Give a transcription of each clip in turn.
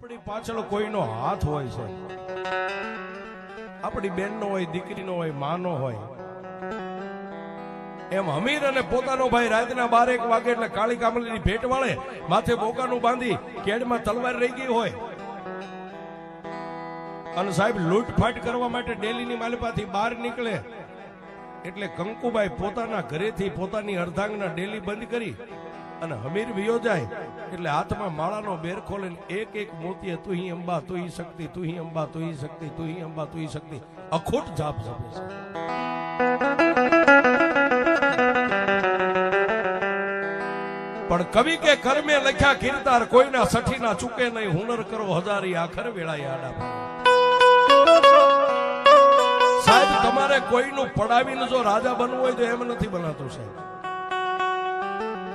આપણી પાછળ કોઈનો હાથ હોય છે, આપણી બેનનો હોય, દીકરીનો હોય, માનો હોય, એમ હમીર અને પોતાનો ભાઈ રાતના 12-1 વાગે એટલે કાળી કામલીની ભેટ વાળે માથે બોકાનું બાંધી કેડમાં તલવાર રહી ગઈ હોય અને સાહેબ લૂંટફાટ કરવા માટે ડેલીની માલિપાથી બહાર નીકળે એટલે કંકુબાઈ પોતાના ઘરેથી પોતાની અર્ધાંગના ડેલી બંધ કરી અને હમીર વિયો જાય એટલે હાથમાં માળાનો બેર ખોલીને એક મોતીએ તું હી અંબા તું હી શક્તિ, તું હી અંબા તું હી શક્તિ, તું હી અંબા તું હી શક્તિ અખૂટ જાપ જપે છે. પણ કવિ કે કર્મે લખ્યા કીર્તાર કોઈના સઠીના ચૂકે નહીં, હુનર કરો હજારી આખર વેળાએ આડા. સાહેબ તમારે કોઈનું પડાવીને જો રાજા બનવું હોય તો એમ નથી બનાતું સાહેબ.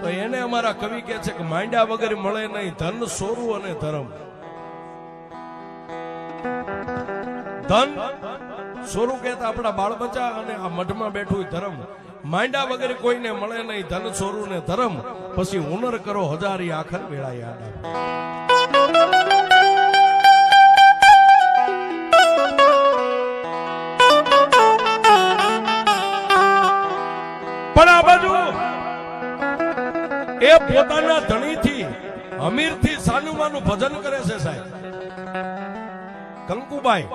તો એને અમારા કવિ કહે છે કે માંડ્યા વગર મળે નહીં ધન, સોરું અને ધર્મ. ધન સોરું કહેતા આપણા બાળ બચ્ચા અને આ મઢમાં બેઠું ધર્મ. માંડ્યા વગર કોઈને મળે નહીં ધન, સોરું ને ધર્મ, પછી હુનર કરો હજારી આખર વેળાએ આડા. પણ આ બાજુ એ પોતાના ધણીથી હમીરથી સાનુમાનું ભજન કરે છે સાહેબ કંકુબાઈ.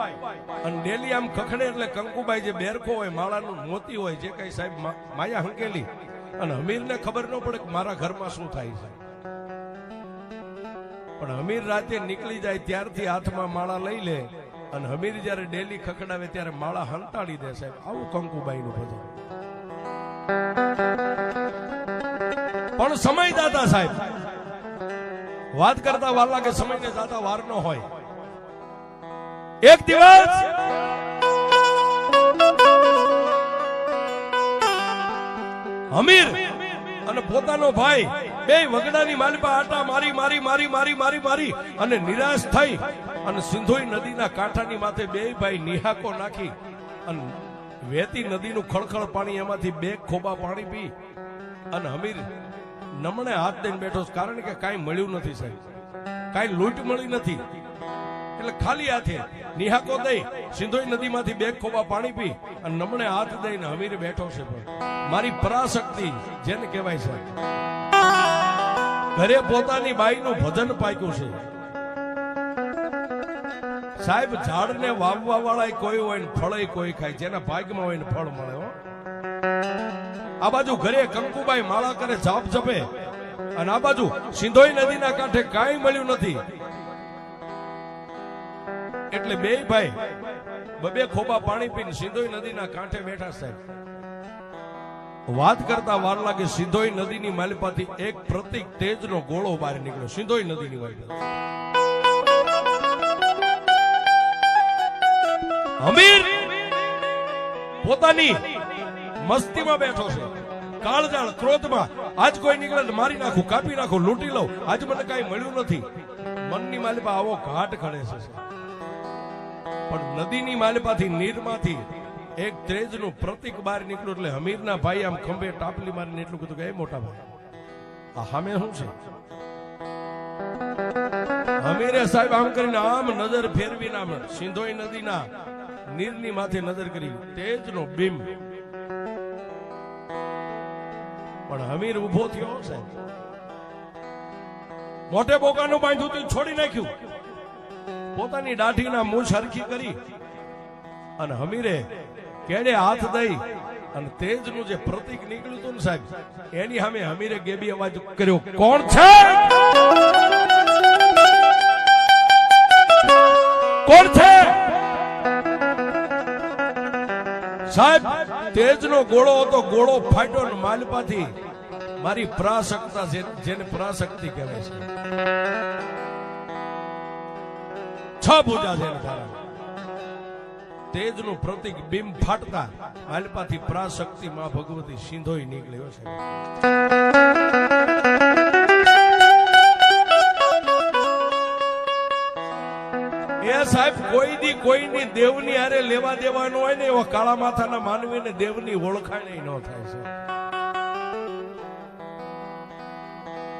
અને ડેલી આમ ખખડે એટલે કંકુબાઈ જે બેરખો હોય, માળાનું મોતી હોય, જે કઈ સાહેબ માયા હંકેલી, અને હમીરને ખબર ન પડે કે મારા ઘરમાં શું થાય છે. પણ હમીર રાતે નીકળી જાય ત્યારથી હાથમાં માળા લઈ લે અને હમીર જયારે ડેલી ખખડાવે ત્યારે માળા હંતાડી દે સાહેબ. આવું કંકુબાઈનું ભજન. પણ સમય દાતા સાહેબ વાત કરતા વાર લાગે, સમયને દાતા વાર ન હોય. એક દિવસ હમીર અને પોતાનો ભાઈ બે વગડાની માલિપા આટા મારી મારી મારી મારી મારી મારી અને નિરાશ થઈ અને સિંધોઈ નદીના કાંઠાની માથે બે ભાઈ નિહાકો નાખી અને વહેતી નદીનું ખળખળ પાણી એમાંથી 2 ખોબા પાણી પી અને હમીર નમણે હાથ દઈને બેઠો, કારણ કે કાંઈ મળ્યું નથી સાહેબ, કાંઈ લૂંટ મળી નથી. એટલે ખાલી હાથે નિહાકો દઈ સિંધોઈ નદીમાંથી 2 ખોબા પાણી પી અને નમણે હાથ દઈને હમીર બેઠો છે. મારી પરાશક્તિ જેને કહેવાય છે, ઘરે પોતાની બાઈનું ભજન પાક્યું છે સાહેબ. ઝાડને વાવવા વાળા કોઈ હોય ને ફળ કોઈ ખાય, જેના ભાગમાં હોય ને ફળ મળે. આ બાજુ ઘરે કંકુબાઈ માળા કરે, જાપ જપે, અને આ બાજુ સિંધોઈ નદીના કાંઠે કાંઈ મળ્યું નથી. એટલે બે ભાઈ 2 ખોબા પાણી પીને સિંધોઈ નદીના કાંઠે બેઠા સાહેબ. વાત કરતા વાર લાગે, સિંધોઈ નદીની માલિપાથી એક પ્રતિક તેજનો ગોળો બહાર નીકળ્યો. સિંધોઈ નદીની વાળી હમીર પોતાની મસ્તીમાં બેઠો છે, કાળજાળ ક્રોધમાં. આજ કોઈ નીકળે મારી નાખું, કાપી નાખું, લૂંટી લઉં, આજ મને કાંઈ મળ્યું નથી. મનની માલિપા આવો ઘાટ ખડે છે. પણ નદીની માલિપાથી નીરમાંથી એક તેજનું પ્રતિક બહાર નીકળ્યું એટલે હમીરના ભાઈ આમ ખંભે ટાપલી મારીને એટલું કીધું કે એ મોટા ભાઈ આ સામે શું છે? હમીરે સાહેબ આમ કરીને આમ નજર ફેરવીને આમ સિંધોઈ નદીના નીરની માથે નજર કરી, તેજનો બીમ. પણ હમીર ઉભો થયો સાહેબ, મોટે બોકાનું બાંધ્યું તો છોડી નાખ્યું, પોતાની દાઢીના મૂછ હરખી કરી અને હમીરે કેડે હાથ દઈ અને તેજનું જે પ્રતિક નીકળ્યું હતું ને સાહેબ, એની સામે હમીરે ગેબી અવાજ કર્યો, કોણ છે? કોણ છે? સાહેબ તેજનો ગોળો હતો, ગોળો ફાટ્યો ને માલપાથી મારી પરાશક્તા, જેને પરાશક્તિ કહેવાય છે, 6 ભુજા છે તેજનું પ્રતિક બીમ ફાટતા માલપાથી પરાશક્તિ માં ભગવતી સિંધોઈ નીકળ્યો છે. એ સાહેબ કોઈની દેવની હારે લેવા દેવાનો હોય ને એવા કાળા માથાના માનવીને દેવની ઓળખાણ ન થાય છે.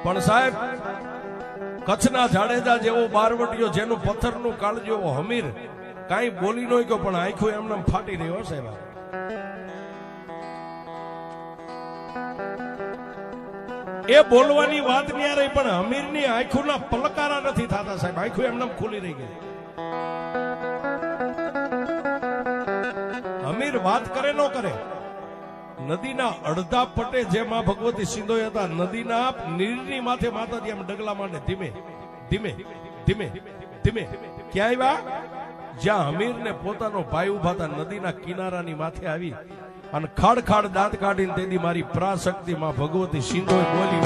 પણ સાહેબ કચ્છના જાડેજા જેવો બારવટીયો, જેનું પથ્થરનું કાળ જેવો હમીર, કાંઈ બોલી ન ગયો પણ આંખો એમને ફાટી રહ્યો સાહેબ. એ બોલવાની વાત નહીં રહી, પણ હમીરની આંખોના પલકારા નથી થતા સાહેબ. આંખો એમને ખુલી રહી ગઈ. હમીર વાત કરે ન કરે, નદીના અડધા પટે જે માં ભગવતી સિંધોઈ હતા, નદીના નીરની માથે માતાજી એમ ડગલા માંડે ધીમે ધીમે ધીમે ધીમે. ક્યાં આવ્યા? જ્યાં હમીર ને પોતાનો ભાઈ ઉભા હતા નદીના કિનારાની માથે આવી અને ખાડ ખાડ દાંત કાઢીને તેથી મારી પરાશક્તિ માં ભગવતી સિંધોઈ બોલી,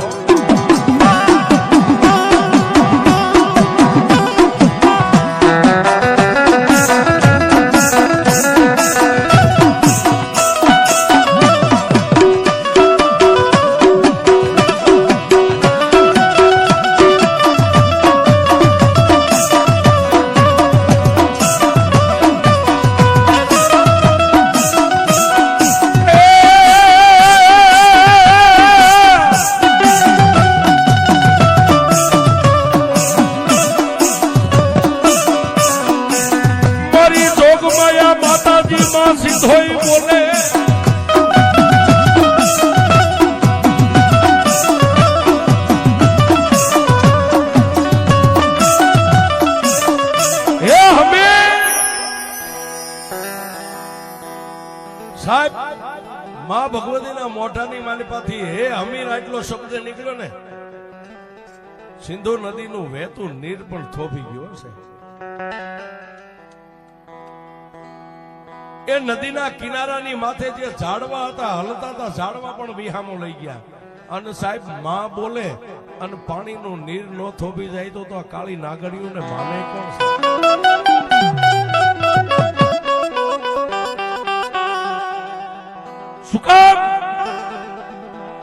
સિંધોઈ બોલે, હે હમીર સાહેબ, માં ભગવતીના મોઢાની માલિપાથી હે હમીર આટલો શબ્દ નીકળ્યો ને, સિંધુ નદીનું વહેતું નીર પણ થોભી ગયો છે. એ નદીના કિનારાની માથે જે ઝાડવા હતા, હલતા હતા, ઝાડવા પણ વિહામો લઈ ગયા. અને સાહેબ માં બોલે અને પાણીનું નીર નો થોભી જાય તો આ કાળી નાગણીઓને માને કોણ છે? શું કામ?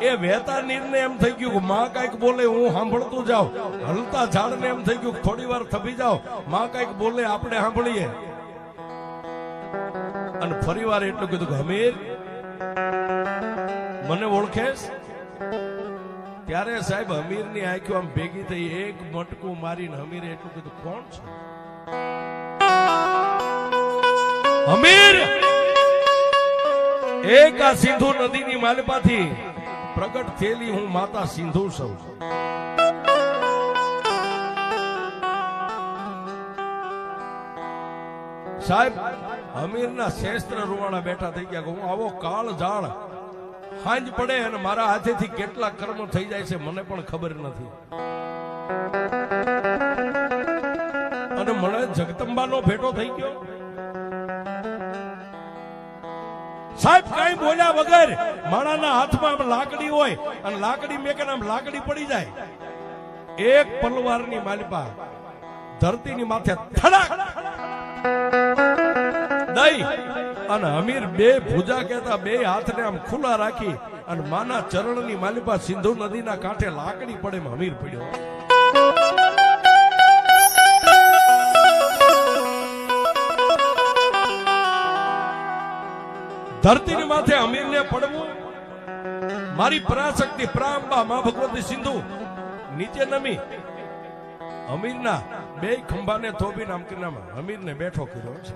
એ વહેતા નીરને એમ થઈ ગયું કે માં કઈક બોલે હું સાંભળતું જાઉં, હલતા ઝાડને એમ થઈ ગયું થોડી વાર થબી જાવ, માં કઈક બોલે આપણે સાંભળીએ. અને ફરી વાર એટલું કીધું કે હમીર મને ઓળખેશ? ત્યારે સાહેબ હમીરની આંખો આમ ભેગી થઈ, એક મટકું મારીને હમીરે એટલું કીધું કોણ છે? હમીર એક આ સિંધુ નદીની માલિપાથી પ્રગટ થયેલી હું માતા સિંધુ છું. સાહેબ હમીરના શેસ્ત્ર રૂવાણા બેઠા થઈ ગયા. હું આવો કાળ ઝાડ હાંજ પડે અને મારા હાથેથી કેટલા કર્મ થઈ જાય છે મને પણ ખબર નથી. અને મને જગદંબાનો ભેટો થઈ ગયો. સાહેબ કઈ બોલ્યા વગર માણાના હાથમાં લાકડી હોય અને લાકડી મેકે આમ લાકડી પડી જાય, એક પલવારની માલિપા ધરતીની માથે થડાક દઈ અને હમીર બે ભુજા કહેતા બે હાથને આમ ખુલ્લા રાખી અને માના ચરણની માલિપા સિંધુ નદીના કાંઠે લાકડી પડે હમીર પડ્યો. ધરતીની માથે હમીરને પડવું, મારી પરાશક્તિ પ્રાંબા માં ભગવતી સિંધુ નીચે નમી હમીરના બે ખંભાને થોબીને આમ કરીને હમીરને બેઠો કર્યો છે.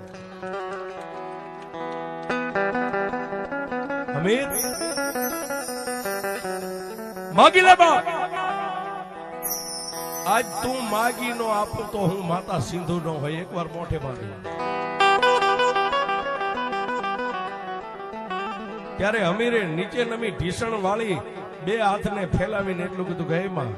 હમીર માગી લે બાપ, આજ તું માગી નો આપું તો હું માતા સિંધુ નો હોય. એકવાર મોઢે માગી. ત્યારે હમીરે નીચે નમી ઢીસણ વાળી બે હાથને ફેલાવીને એટલું કીધું કે હે માં,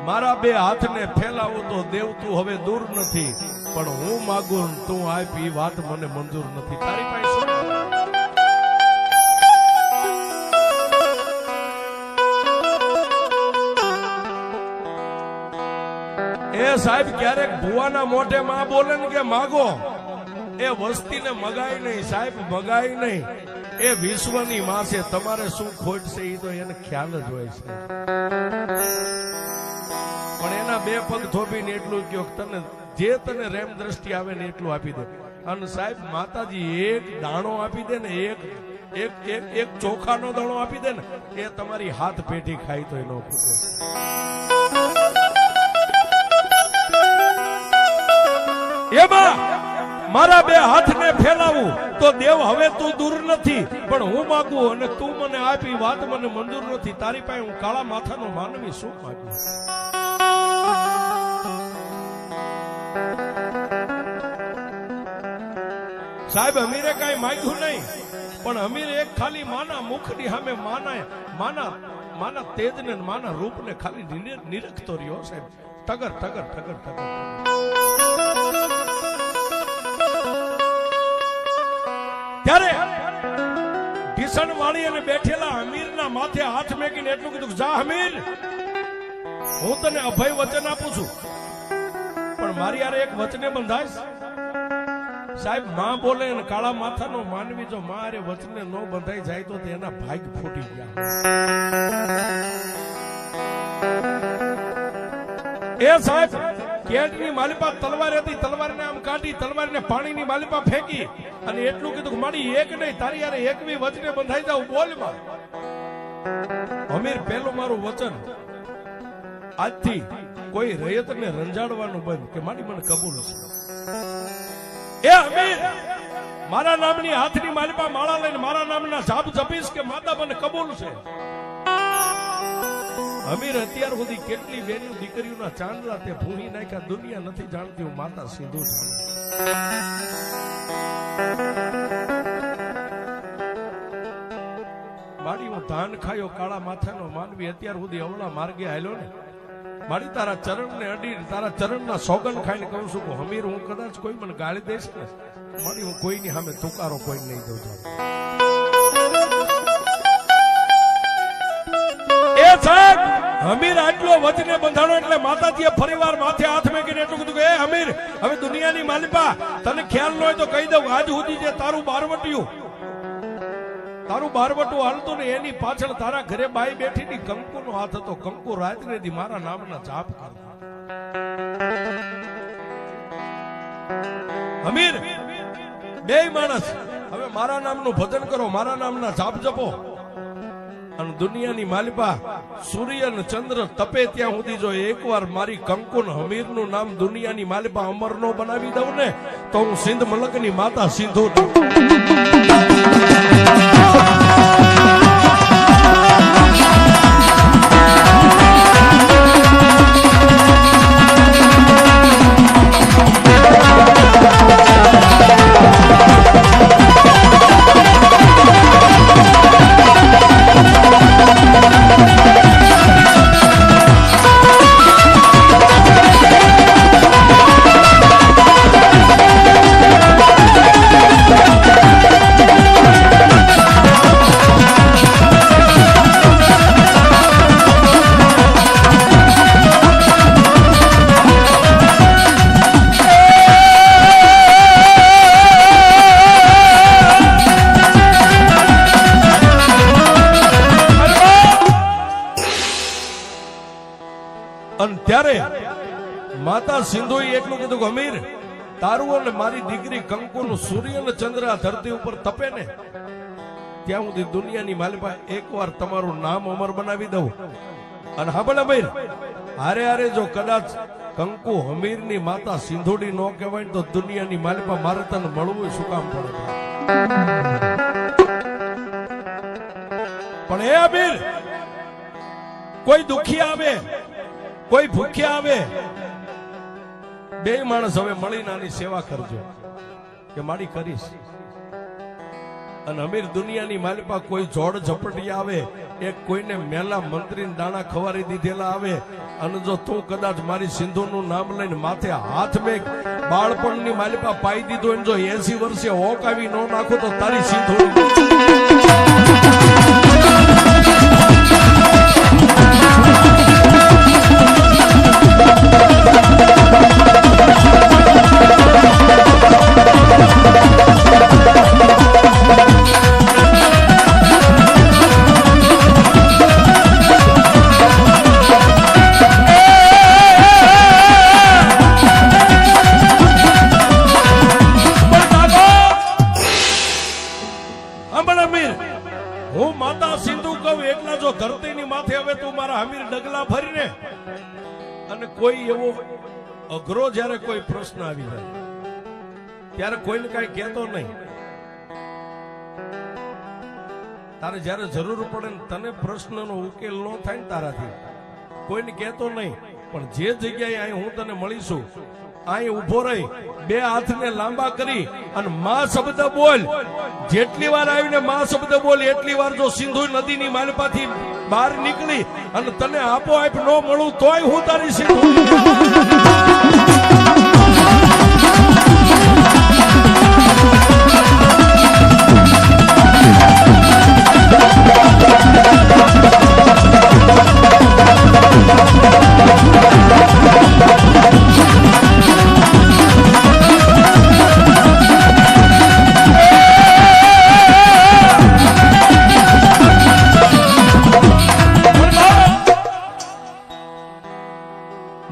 મારા બે હાથને ફેલાવું તો દેવ તું હવે દૂર નથી, પણ હું માગું તું આપી વાત મને મંજૂર નથી. તારી પાસે એ સાહેબ ક્યારેક ભુવાના મોઢે માં બોલે ને કે માગો, એ વસ્તીને મગાય નહીં સાહેબ, મગાય નહીં. એ વિશ્વની માં છે, તમારે શું ખોટ છે એ તો એને ખ્યાલ જ હોય છે. પણ એના બે પગ થોભીને એટલું કહ્યું તને જે તને રેમ દ્રષ્ટિ આવે ને એટલું આપી દે. અને સાહેબ માતાજી એક દાણો આપી દે ને, એક ચોખાનો દાણો આપી દે ને, એ તમારી હાથ પેઢી ખાય તો એનો ખૂટે. મારા બે હાથને ફેલાવું તો દેવ હવે તું દૂર નથી, પણ હું માગું અને તું મને આપી વાત મને મંજૂર નથી. તારી પાસે હું કાળા માથાનો માનવી શું માગું? સાહેબ અમીરે કઈ માગ્યું નહીં, પણ અમીરે એક ખાલી માના મુખની સામે માના તેજને માના રૂપને ખાલી નિરખતો રહ્યો સાહેબ. ટગર ટગર ટગર ટગર. ત્યારે ઢીસણ વાળી અને બેઠેલા અમીરના માથે હાથ મેકીને એટલું કીધું, જા અમીર, હું તને અભય વચન આપું છું, પણ મારી યાર એક વચને બંધાઈશ. સાહેબ માં બોલે અને કાળા માથાનો માનવી જો મારે વચને ન બંધાઈ જાય તો એના ભાગ ફૂટી ગયા. એ સાહેબ કેડની માલિપા તલવાર હતી, તલવારને આમ કાઢી, તલવારને પાણીની માલિપા ફેંકી અને એટલું કીધું કે મારી એક નહીં તારી યારે એકવી વચને બંધાઈ જાવ. બોલમાં અમીર, પેલું મારું વચન, આજથી કોઈ રયતને રંજાડવાનું બંધ કે મારી મને કબૂલ છે. એ અમીર, મારા નામની હાથની માલિપા માળા લઈને મારા નામના જાપ જપીશ કે માતા મને કબૂલ છે. અમીર અત્યાર સુધી કેટલી બેની દીકરીઓના ચાંદલા તે ભૂલી નાખ્યા, દુનિયા નથી જાણતી, હું માતા સિંધુ જાણું. મારી હું ધાન ખાયો કાળા માથાનો માનવી અત્યાર સુધી અવળા માર્ગે હાલ્યો ને, મારી તારા ચરણને અડી તારા ચરણના સોગન ખાઈને કહું છું કે હમીર, હું કદાચ કોઈ મને ગાળી દઈશ ને મારી હું કોઈની સામે તુકારો કોઈ નહીં દઉં. એ સાહેબ હમીર આટલો વચને બંધાણો એટલે માતાજીએ ફરીવાર માથે હાથ મેકીને એટલું કીધું કે એ હમીર, હવે દુનિયાની માલિપા તને ખ્યાલ ન હોય તો કહી દઉં, આજ સુધી જે તારું બારવટું હાલતું ને એની પાછળ તારા ઘરે બાઈ બેઠી ની કંકુનો હાથ હતો. કંકુ રાત્રે દી મારા નામના જાપ કરતા. હમીર, બે માણસ હવે મારા નામનું ભજન કરો, મારા નામના જાપ જપો અને દુનિયાની માલિપા સૂર્ય અને ચંદ્ર તપે ત્યાં સુધી જો એકવાર મારી કંકુન હમીરનું નામ દુનિયાની માલિપા અમર નો બનાવી દઉં ને તો હું સિંધ મલકની માતા સિંધુ. ત્યારે માતા સિંધુએ એટલું કીધું કે અમીર, તારું અને મારી દીકરી કંકુનું સૂર્ય અને ચંદ્ર ધરતી ઉપર તપે ને ત્યાં સુધી દુનિયાની માલિપા એકવાર તમારું નામ અમર બનાવી દઉં. અને હાબળ અમીર, હારે હારે જો કદાચ કંકુ હમીરની માતા સિંધુડી ન કહેવાય તો દુનિયાની માલિપા મારે તને મળવું શું કામ પડે. પણ એ અમીર, કોઈ દુખી આવે, કોઈ ભૂખ્યા આવે, બે માણસ હવે મળીને આની સેવા કરજો કે મારી કરીશ. અને અમીર, દુનિયાની માલિપા કોઈ જોડ ઝપટી આવે, એક કોઈને મેલા મંત્રી દાણા ખવારી દીધેલા આવે અને જો તું કદાચ મારી સિંધુનું નામ લઈને માથે હાથ મેક, બાળપણની માલિપા પાઈ દીધો અને જો 80 વર્ષે હોકાવી ન નાખો તો તારી સિંધુ કોઈ એવો અઘરો જ્યારે કોઈ પ્રશ્ન આવી જાય ત્યારે કોઈને કઈ કહેતો નહીં. તારે જયારે જરૂર પડે ને તને પ્રશ્નનો ઉકેલ ન થાય ને તારાથી કોઈને કહેતો નહીં. પણ જે જગ્યાએ અહીં હું તને મળીશું અહીં ઉભો રહી બે હાથને લાંબા કરી અને માં શબ્દ બોલ. જેટલી વાર આવીને માં શબ્દ બોલ એટલી વાર જો સિંધુ નદીની માલપાથી બહાર નીકળી અને તને આપોઆપ ન મળું તોય હું તારી સિંધુ.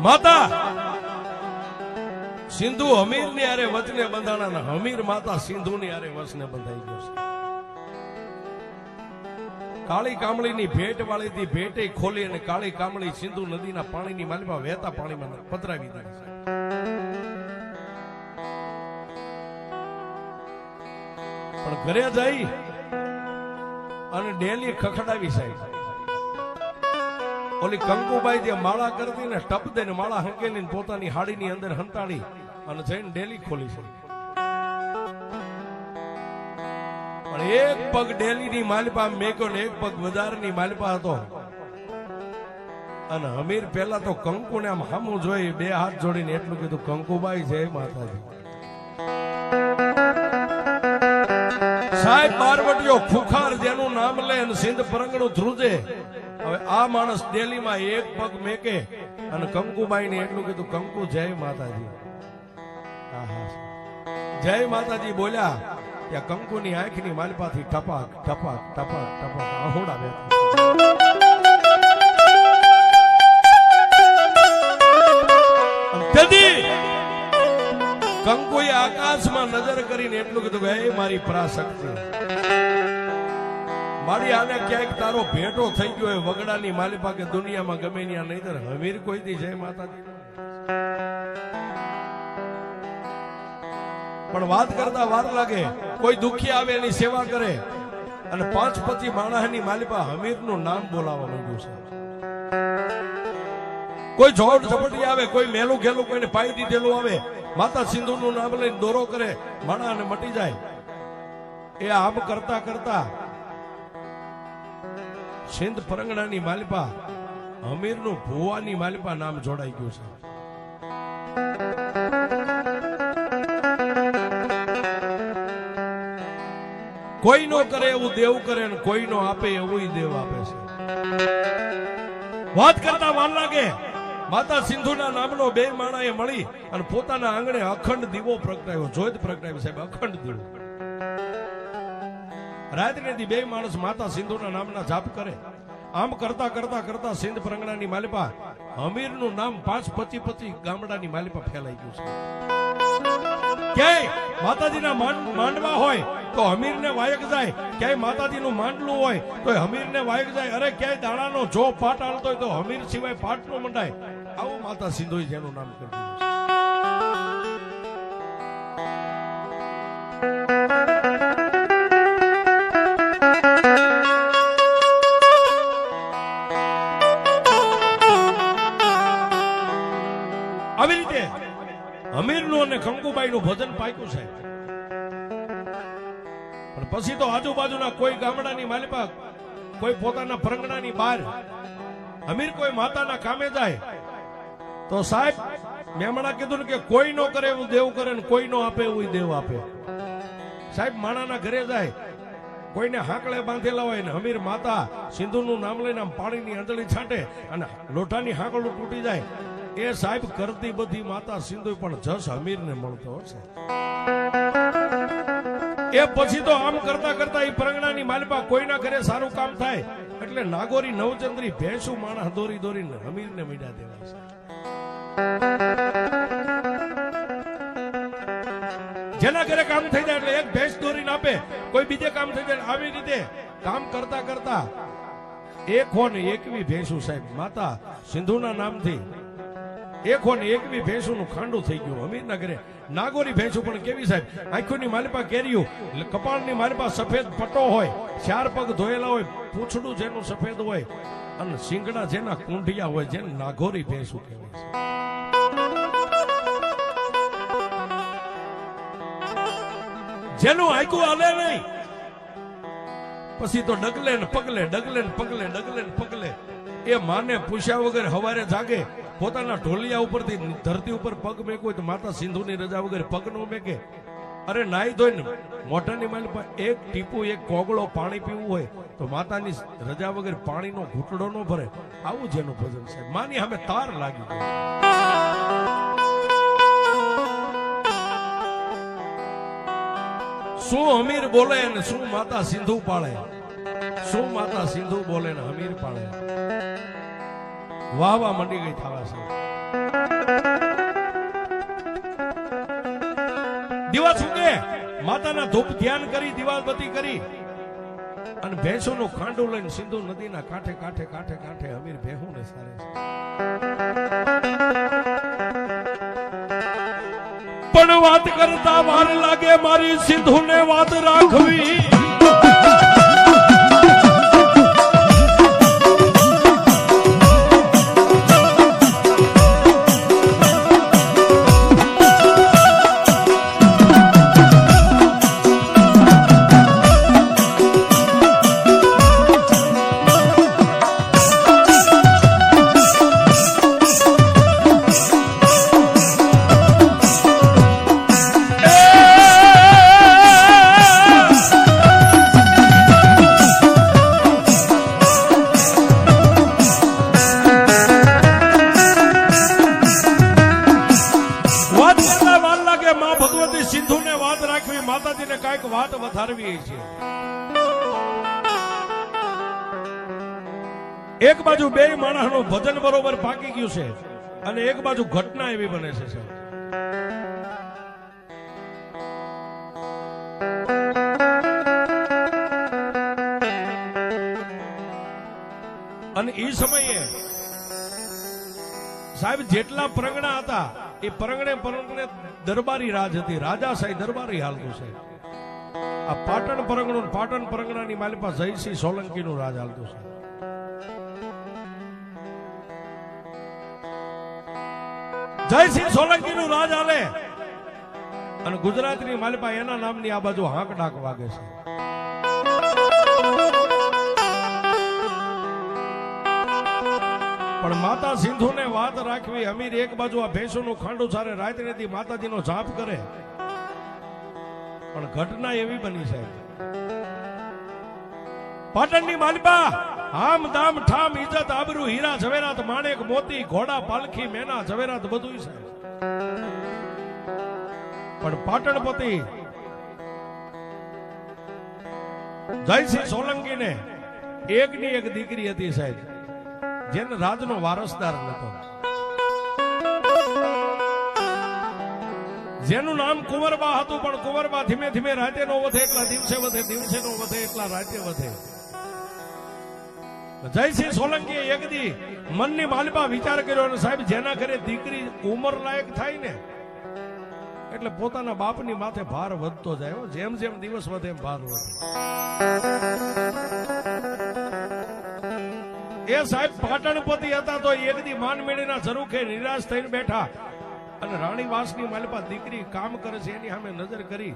માતા સિંધુ હમીર ની આરે વચને બંધાણા, હમીર માતા સિંધુ ની આરે વચને બંધાઈ ગયો છે. કાળી કામળી ની ભેટ વાળી થી ભેટે ખોલી અને કાળી કામળી સિંધુ નદીના પાણીની માલિપા વહેતા પાણીમાં પધરાવી દીધી છે. પણ ઘરે જઈ અને ડેલી ખખડાવી સાહેબ. ઓલી કંકુબાઈ જે માળા કરતી ને ટપ દે ને માળા હંકેલી પોતાની હાડીની અંદર હંતાડી અને જઈને ડેલી ખોલી છે. પણ એક પગ ડેલી ની માલિપા મેકો ને એક પગ વધારે ની માલિપા હતો. અને હમીર પેલા તો કંકુ ને આમ હામું જોઈ બે હાથ જોડીને એટલું કીધું, કંકુબાઈ જય માતાજી. સાહેબ બારવટીયો ખુખાર જેનું નામ લે અને સિંધ પરંગણું ધ્રુજે. હવે આ માણસ ડેલીમાં એક પગ મેકે અને કંકુબાઈ ને એટલું કીધું, કંકુ જય માતાજી. જય માતાજી બોલ્યા ત્યાં કંકુની આંખની માલપાથી ટપાક ટપાક ટપાક ટપાક આહોડા બેઠા. કંકુએ આકાશમાં નજર કરીને એટલું કીધું કે હે મારી પરાશક્તિ, મારી આને ક્યાંક તારો ભેટો થઈ ગયો હોય વગડાની માલિપા કે દુનિયામાં ગમે ત્યાં નહીતર હમીર કોઈ દી જય માતાજી. પણ વાત કરતા વાર લાગે. કોઈ દુખી આવે એની સેવા કરે અને 5-25 માણસની માલિપા હમીરનું નામ બોલાવવા માંડ્યું છે. કોઈ જોડ ઝપટી આવે, કોઈ મેલું ઘેલું કોઈને પાઈ દીધેલું આવે, માતા સિંધુનું નામ લઈને દોરો કરે, માણાને મટી જાય. એ આમ કરતા કરતા સિંધ પરંગણાની માલિપા હમીરનું ભુવાની માલિપા નામ જોડાઈ ગયું છે. કોઈ નો કરે એવું દેવ કરે ને કોઈ નો આપે એવું દેવ આપે છે. વાત કરતા વાર લાગે. માતા સિંધુના નામનો બે માણાએ મળી અને પોતાના આંગણે અખંડ દીવો પ્રગટાવ્યો, જ્યોત પ્રગટાવી સાહેબ, અખંડ દીવો. રાત્રે બે માણસ માતા સિંધુના નામના જાપ કરે. આમ કરતા કરતા કરતા સિંધ પરંગણાની માલિપા હમીરનું નામ 5-25 ગામડાની માલિપા ફેલાઈ ગયું છે. ક્યાંય માતાજીના માંડવા હોય તો હમીરને વાયક જાય, ક્યાંય માતાજીનું માંડલું હોય તો હમીરને વાયક જાય. અરે ક્યાંય દાણાનો જો પાટ હાલતો હોય તો હમીર સિવાય પાટ નો મંડાય. આવું માતા સિંધુએ જેનું નામ કરી દીધું છે. આવી રીતે હમીરનું અને કંકુબાઈનું ભજન પાક્યું છે. પણ પછી તો આજુબાજુના કોઈ ગામડાની માલિપા, કોઈ પોતાના પરંગણાની બહાર હમીર કોઈ માતાના કામે જાય તો સાહેબ મેં હમણાં કીધું ને કે કોઈ નો કરે એવું દેવ કરે ને કોઈ નો આપે એવું દેવ આપે. સાહેબ માણાના ઘરે જાય, કોઈને હાંકળે બાંધેલા હોય ને હમીર માતા સિંધુનું નામ લઈને આમ પાણીની અંજળી છાંટે અને લોટાની હાંકળું તૂટી જાય. એ સાહેબ કરતી બધી માતા સિંધુ પણ જસ હમીરને મળતો હશે. એ પછી તો આમ કરતા કરતા એ પરંગણાની માલિપા કોઈના ઘરે સારું કામ થાય એટલે નાગોરી નવચંદ્રી ભેંસું માણસ દોરી દોરીને હમીરને મીડા દેવા છે. જેના ઘરે કામ થઈ જાય એટલે એક ભેંસ દોરીને આપે, કોઈ બીજે કામ થઈ જાય. આવી રીતે કામ કરતા કરતા 121 ભેંસું સાહેબ માતા સિંધુના નામથી એકો ને એક બી ભેંસુનું ખાંડું થઈ ગયું અમીરના ઘરે. નાગોરી ભેંસું પણ કેવી સાહેબ, આંખોની માલિપા કેરીયું, કપાળની માલિપા સફેદ પટ્ટો હોય, ચાર પગ ધોયેલા હોય, પૂંછડું જેનું સફેદ હોય, અને શિંગડા જેના કુંઢિયા હોય, જેને નાગોરી ભેંસું કહેવાય છે. જેનું આંખું હાલે નહીં, પછી તો ડગલે ને પગલે, ડગલે ને પગલે, ડગલે ને પગલે. એ માને પૂછ્યા વગર હવારે જાગે, પોતાના ઢોલિયા ઉપરથી ધરતી ઉપર પગ મેકો તો માતા સિંધુની રજા વગર પગ નો મેકે. અરે નાઈ ધોઈને મોઢાની માલિપા એક ટીપું, એક કોગળો પાણી પીવું હોય તો માતાની રજા વગર પાણીનો ઘૂંટડો ન ભરે. આવું જેનું ભજન છે, માની સામે તાર લાગી ગઈ. શું અમીર બોલે ને શું માતા સિંધુ પાળે, શું માતા સિંધુ બોલે ને અમીર પાળે. વાહ વાહ મંડી ગઈ થવા છે. દીવા છૂટે, માતાના ધૂપ ધ્યાન કરી, દીવાબત્તી કરી, અને ભેંસોનું ખાંડું લઈને સિંધુ નદીના કાંઠે કાંઠે કાંઠે કાંઠે અમીર ભેહુને સારે છે. પણ વાત કરતા વાર લાગે મારી સિંધુને વાત રાખવી. માતાજીને કાંઈક વાત વધારવી છે. એક બાજુ બે માણસનું ભજન બરોબર પાકી ગયું છે, અને એક બાજુ ઘટના એવી બને છે. અને એ સમયે સાહેબ જેટલા પરંગણા હતા એ પરંગણે દરબારી રાજ હતી, રાજાશાહી દરબારી હાલતું છે. આ પાટણ પરંગણું, પાટણ પરંગણાની માલિપા જયસિંહ સોલંકીનું રાજ હાલતું છે. જયસિંહ સોલંકીનું રાજ હાલે, અને ગુજરાતની માલિપા એના નામની આ બાજુ હાંક ડાક વાગે છે. પણ માતા સિંધુને વાત રાખવી. અમીર એક બાજુ આ ભેંસોનું ખાંડું સારે રાત્રેથી માતાજીનો જાપ કરે. પણ ઘટના એવી બની છે, પાટણની માલિપા આમ દામ ઠામ ઇજ્જત આબરૂ હીરા ઝવેરાત માણેક મોતી ઘોડા પાલખી મેના ઝવેરાત બધું છે. પણ પાટણપતિ જયસિંહ સોલંકીને એકની એક દીકરી હતી સાહેબ, જેને રાજનો વારસદાર નતો, જેનું નામ કુંવરબા હતું. પણ કુંવરબા ધીમે ધીમે રાતે નો વધે એટલા દિવસે વધે, દિવસે નો વધે એટલા રાતે વધે. જયસિંહ સોલંકીએ એક દી મનની માલિપા વિચાર કર્યો, અને સાહેબ જેના ઘરે દીકરી ઉંમર લાયક થાય ને એટલે પોતાના બાપની માથે ભાર વધતો જાય. જેમ જેમ દિવસ વધે એમ ભાર વધે. એ સાહેબ પાટણપતિ હતા તો એક દી માનમેળીના ઝરૂખે નિરાશ થઈને બેઠા, અને રાણીવાસની માલિપા દીકરી કામ કરે છે એની સામે નજર કરી,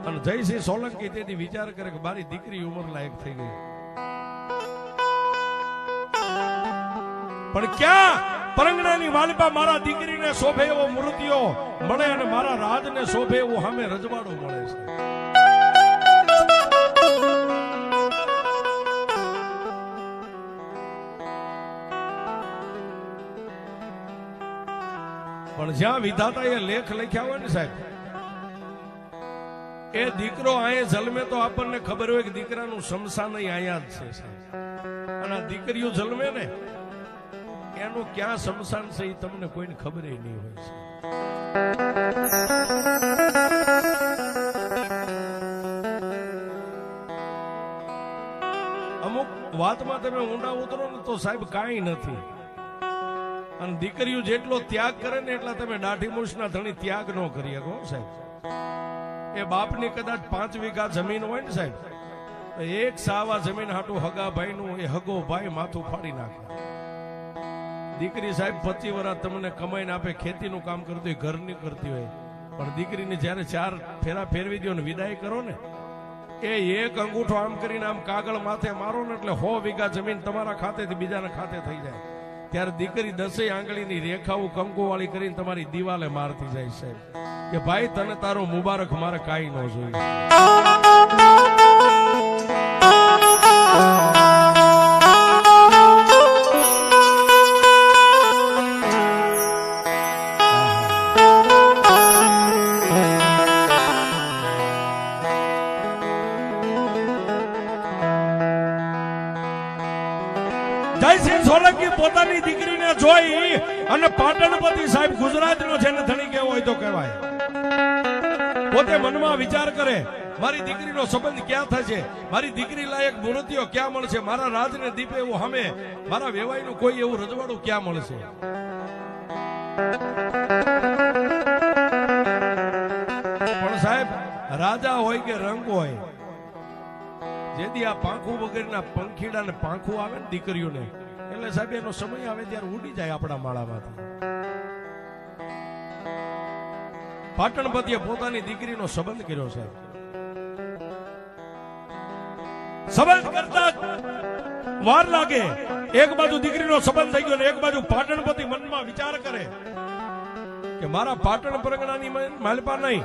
અને જયસિંહ સોલંકી તેથી વિચાર કરે કે મારી દીકરી ઉંમર લાયક થઈ ગઈ. પણ ક્યાં પરંગણાની માલિપા મારા દીકરીને શોભે એવો મૂર્તિઓ મળે, અને મારા રાજને શોભે એવું સામે રજવાડો મળે છે. પણ જ્યાં વિધાતાએ લેખ લખ્યા હોય ને સાહેબ, એ દીકરો અહીંયા જન્મે તો આપણને ખબર હોય કે દીકરાનું શમશાન અહીંયા જ છે. અને આ દીકરીઓ જન્મે ને એનું ક્યાં શમશાન છે એ તમને કોઈને ખબર નહીં હોય છે. અમુક વાતમાં તમે ઊંડા ઉતરો ને તો સાહેબ કાંઈ નથી, અને દીકરીઓ જેટલો ત્યાગ કરે ને એટલા તમે દાઢી મૂછના ધણી ત્યાગ ન કરી શકો સાહેબ. એ બાપની કદાચ 5 વીઘા જમીન હોય ને સાહેબ, એક સાવા જમીન હાટું હગા ભાઈ નું એ હગો ભાઈ માથું ફાડી નાખે. દીકરી સાહેબ 25 વર્ષ તમને કમાઈને આપે, ખેતીનું કામ કરતી હોય, ઘરની કરતી હોય, પણ દીકરીને જયારે 4 ફેરા ફેરવી દો ને વિદાય કરો ને, એ એક અંગૂઠો આમ કરીને આમ કાગળ માથે મારો ને એટલે 100 વીઘા જમીન તમારા ખાતેથી બીજાના ખાતે થઈ જાય. ત્યારે દીકરી 10 આંગળીની રેખાઓ કંકુવાળી કરીને તમારી દિવાલે મારતી જાય સાહેબ કે ભાઈ તને તારો મુબારક, મારે કાંઈ ન જોઈએ. જયસિંહ સોલંકી પોતાની દીકરીને જોઈ અને પાટણપતિ સાહેબ ગુજરાતનો જેને ધણી કહેવો હોય તો કહેવાય, પોતે મનમાં વિચાર કરે મારી દીકરીનો સંબંધ ક્યાં થશે, મારી દીકરી લાયક મૂર્તિઓ ક્યાં મળશે, મારા રાજને દીપે એવું સામે મારા વેવાઈનું કોઈ એવું રજવાડું ક્યાં મળશે. પણ સાહેબ રાજા હોય કે રંગ હોય, જેથી આ પાંખું વગેરેના પંખીડા ને પાંખું આવે ને દીકરીઓને, એટલે સાહેબ એનો સમય આવે ત્યારે ઉડી જાય આપણા માળામાંથી. પાટણપતિએ પોતાની દીકરીનો સંબંધ કર્યો સાહેબ. સંબંધ કરતા વાર લાગે, એક બાજુ દીકરીનો સંબંધ થઈ ગયો ને એક બાજુ પાટણપતિ મનમાં વિચાર કરે કે મારા પાટણ પરગણાની માલપા નહીં,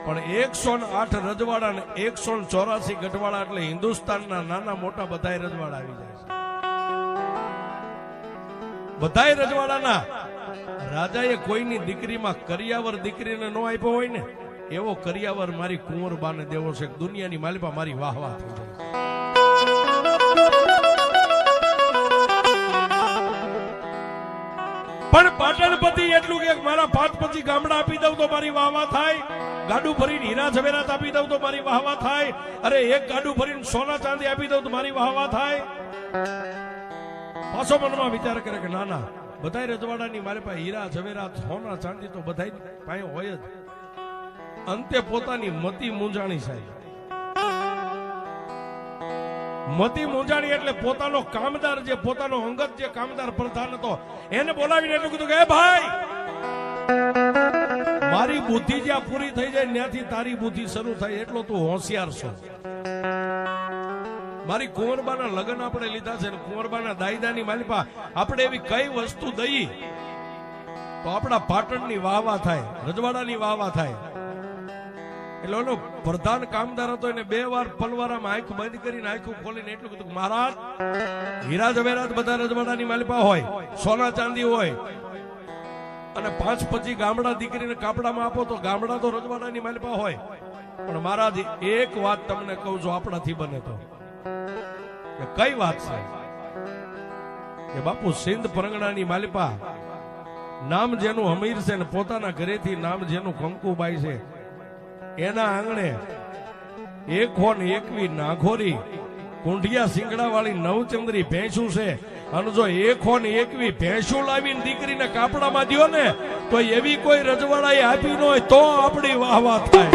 પણ 108 રજવાડા ને 184 ગઢવાડા એટલે હિન્દુસ્તાનના નાના મોટા બધાય રજવાડા આવી જાય છે. બધાય રજવાડાના રાજાએ કોઈની દીકરીમાં કરિયાવર દીકરીને ન આપ્યો હોય ને, એવો કરિયાવર મારી કુંવરબાને દેવો છે. દુનિયાની માલિપા મારી વાહ વાહ થઈ જાય. પણ પાટણપતિ એટલું કે મારા 5-25 ગામડા આપી દઉં તો મારી વાહ વાહ થાય, ગાડું ભરીને હીરા ઝવેરાત આપી દઉં તો મારી વાહ વાહ થાય, અરે એક ગાડું ભરીને સોના ચાંદી આપી દઉં તો મારી વાહ વાહ થાય. પાછો મનમાં વિચાર કરે કે ના ના, બધાય રજવાડાની મારી પાસે હીરા ઝવેરાત સોના ચાંદી તો બધાય પાસે હોય જ. અંતે પોતાની મતી મૂંઝાણી સાહેબ. મતી મૂંઝાણી એટલે પોતાનો કામદાર, જે પોતાનો અંગત જે કામદાર પ્રધાન હતો, એને બોલાવીને એટલું કીધું કે ભાઈ, મારી બુદ્ધિ જ્યાં પૂરી થઈ જાય ત્યાંથી તારી બુદ્ધિ શરૂ થાય, એટલો તું હોશિયાર છો. મારી કુંવરબાના લગ્ન આપણે લીધા છે, કુંવરબાના દાયદાની માલિપા આપણે એવી કઈ વસ્તુ દઈ તો આપણા પાટણની વાહ વાહ થાય, રજવાડાની વાહ વાહ થાય. એટલે ઓલો પ્રધાન કામદાર હતો, એને 2 વાર પલવારામાં આંખ બંધ કરીને આંખું ખોલીને એટલું કીધું, મહારાજ હીરા ઝવેરાત બધા રજવાડાની માલિપા હોય, સોના ચાંદી હોય, અને 5-25 ગામડા દીકરીને કાપડામાં આપો તો ગામડા તો રજવાડાની માલિપા હોય. પણ મહારાજ એક વાત તમને કહું છું, આપણાથી બને તો. કઈ વાત છે કે બાપુ, સિંધ પરગણાની માલિપા નામ જેનું હમીર છે ને પોતાના ઘરેથી નામ જેનું કંકુબાઈ છે, એના આંગણે 121 નાઘોરી કુંઢિયા સિંગડા વાળી નવચંદ્રી ભેંસું છે. અને જો 121 ભેંસું લાવીને દીકરીને કાપડામાં દ્યો ને તો એવી કોઈ રજવાડાએ આપી ન હોય તો આપણી વાહ વાહ થાય.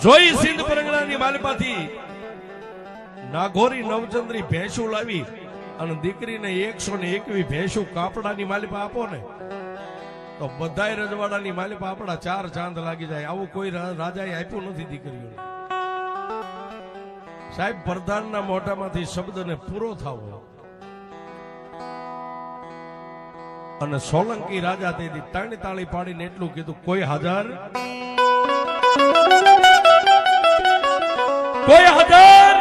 જોઈ સિંધ પરગણાની માલિપાથી નાઘોરી નવચંદ્રી ભેંસું લાવી અને દીકરીને 121 ભેંસું કાપડાની માલિપા આપો ને તો બધાય રજવાડાની માલિપા આપણા 4 ચાંદ લાગી જાય. આવું કોઈ રાજાએ આપ્યું નથી દીકરીઓને. સાહેબ, પ્રધાનના મોઢામાંથી શબ્દને પૂરો થાવો અને સોલંકી રાજા તેથી 3 તાળી પાડીને એટલું કીધું, કોઈ હાજર, કોઈ હાજર.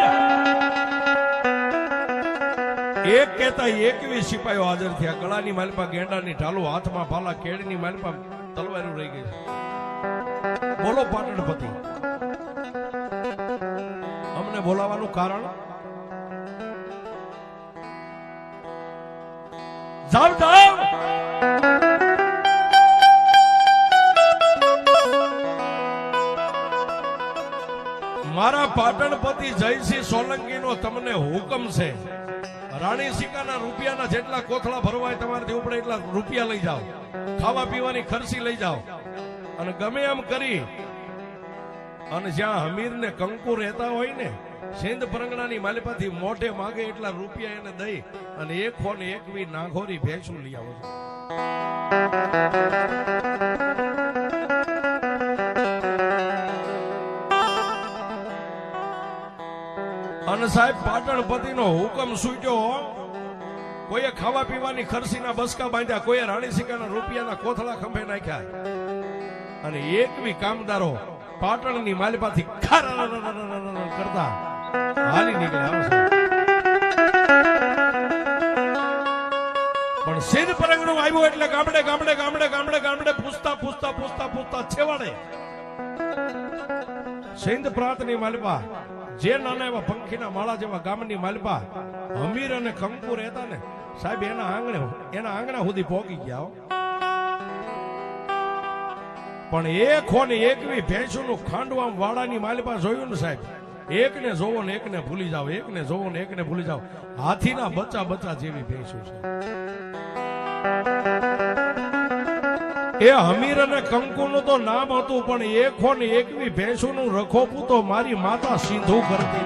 એક કહેતા 21 સિપાહીઓ હાજર થયા. ગળાની માલપા ગેંડાની ઢાલો, હાથમાં ભાલા, કેળની માલપા તલવારો રહી ગઈ. બોલો પાટણપતિ, અમને બોલાવાનું કારણ? જાવ જાવ. મારા પાટણપતિ જયસિંહ સોલંકીનો તમને હુકમ છે, રાણી સિકાના રૂપિયાના જેટલા કોથળા ભરવાય તમારાથી ઉપડે એટલા રૂપિયા લઈ જાઓ, ખાવા પીવાની ખર્ચી લઈ જાઓ, અને ગમે એમ કરી અને જ્યાં હમીર ને કંકુ રહેતા હોય ને સિંધ પરંગણાની માલિપાથી મોઢે માગે એટલા રૂપિયા એને દઈ અને 1 ને 1 નાઘોરી ભેંસું લઈ આવો છો. અને સાહેબ પાટણપતિનો હુકમ છૂટ્યો. કોઈએ ખાવા પીવાની ખર્ચીના બસકા બાંધ્યા, કોઈએ રાણી સિકાના રૂપિયાના કોથળા ખંભે નાખ્યા, અને 1 કામદારો પાટણની માલિપાથી કરતા હાલી નીકળ્યા. પણ સિંધ પરંગણું આવ્યું એટલે ગામડે ગામડે ગામડે ગામડે ગામડે પૂછતા પૂછતા પૂછતા પૂછતા છેવાડે સિંધ પ્રાંતની માલિપા, જે નાના એવા પંખીના માળા જેવા ગામની માલિપા હમીર અને કંકુ રહેતા ને સાહેબ, એના આંગણા સુધી પહોંચી ગયા. પણ 1 ને 1 ભેંસોનું ખાંડવા વાડાની માલિપા જોયું ને સાહેબ, એકને જોવો ને એકને ભૂલી જાવ, એકને જોવો ને એકને ભૂલી જાવ. હાથીના બચ્ચા બચ્ચા જેવી ભેંસો છે. એ હમીર અને કંકુનું તો નામ હતું, પણ 1 ને 1 ભેંસોનું રખોપું તો મારી માતા સિંધુ કરતી.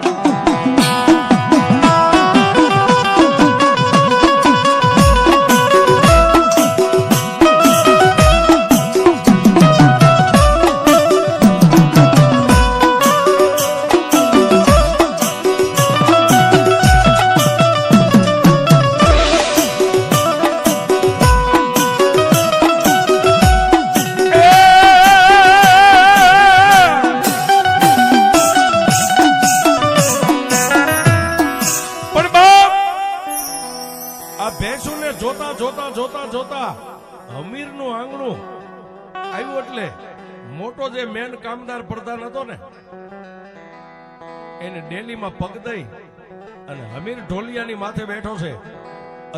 જોતા જોતા જોતા જોતા હમીરનું આંગણું આવ્યું એટલે મોટો જે મેન કામદાર પ્રધાન હતો ને એને ડેલીમાં પગ દઈ અને હમીર ઢોલિયાની માથે બેઠો છે.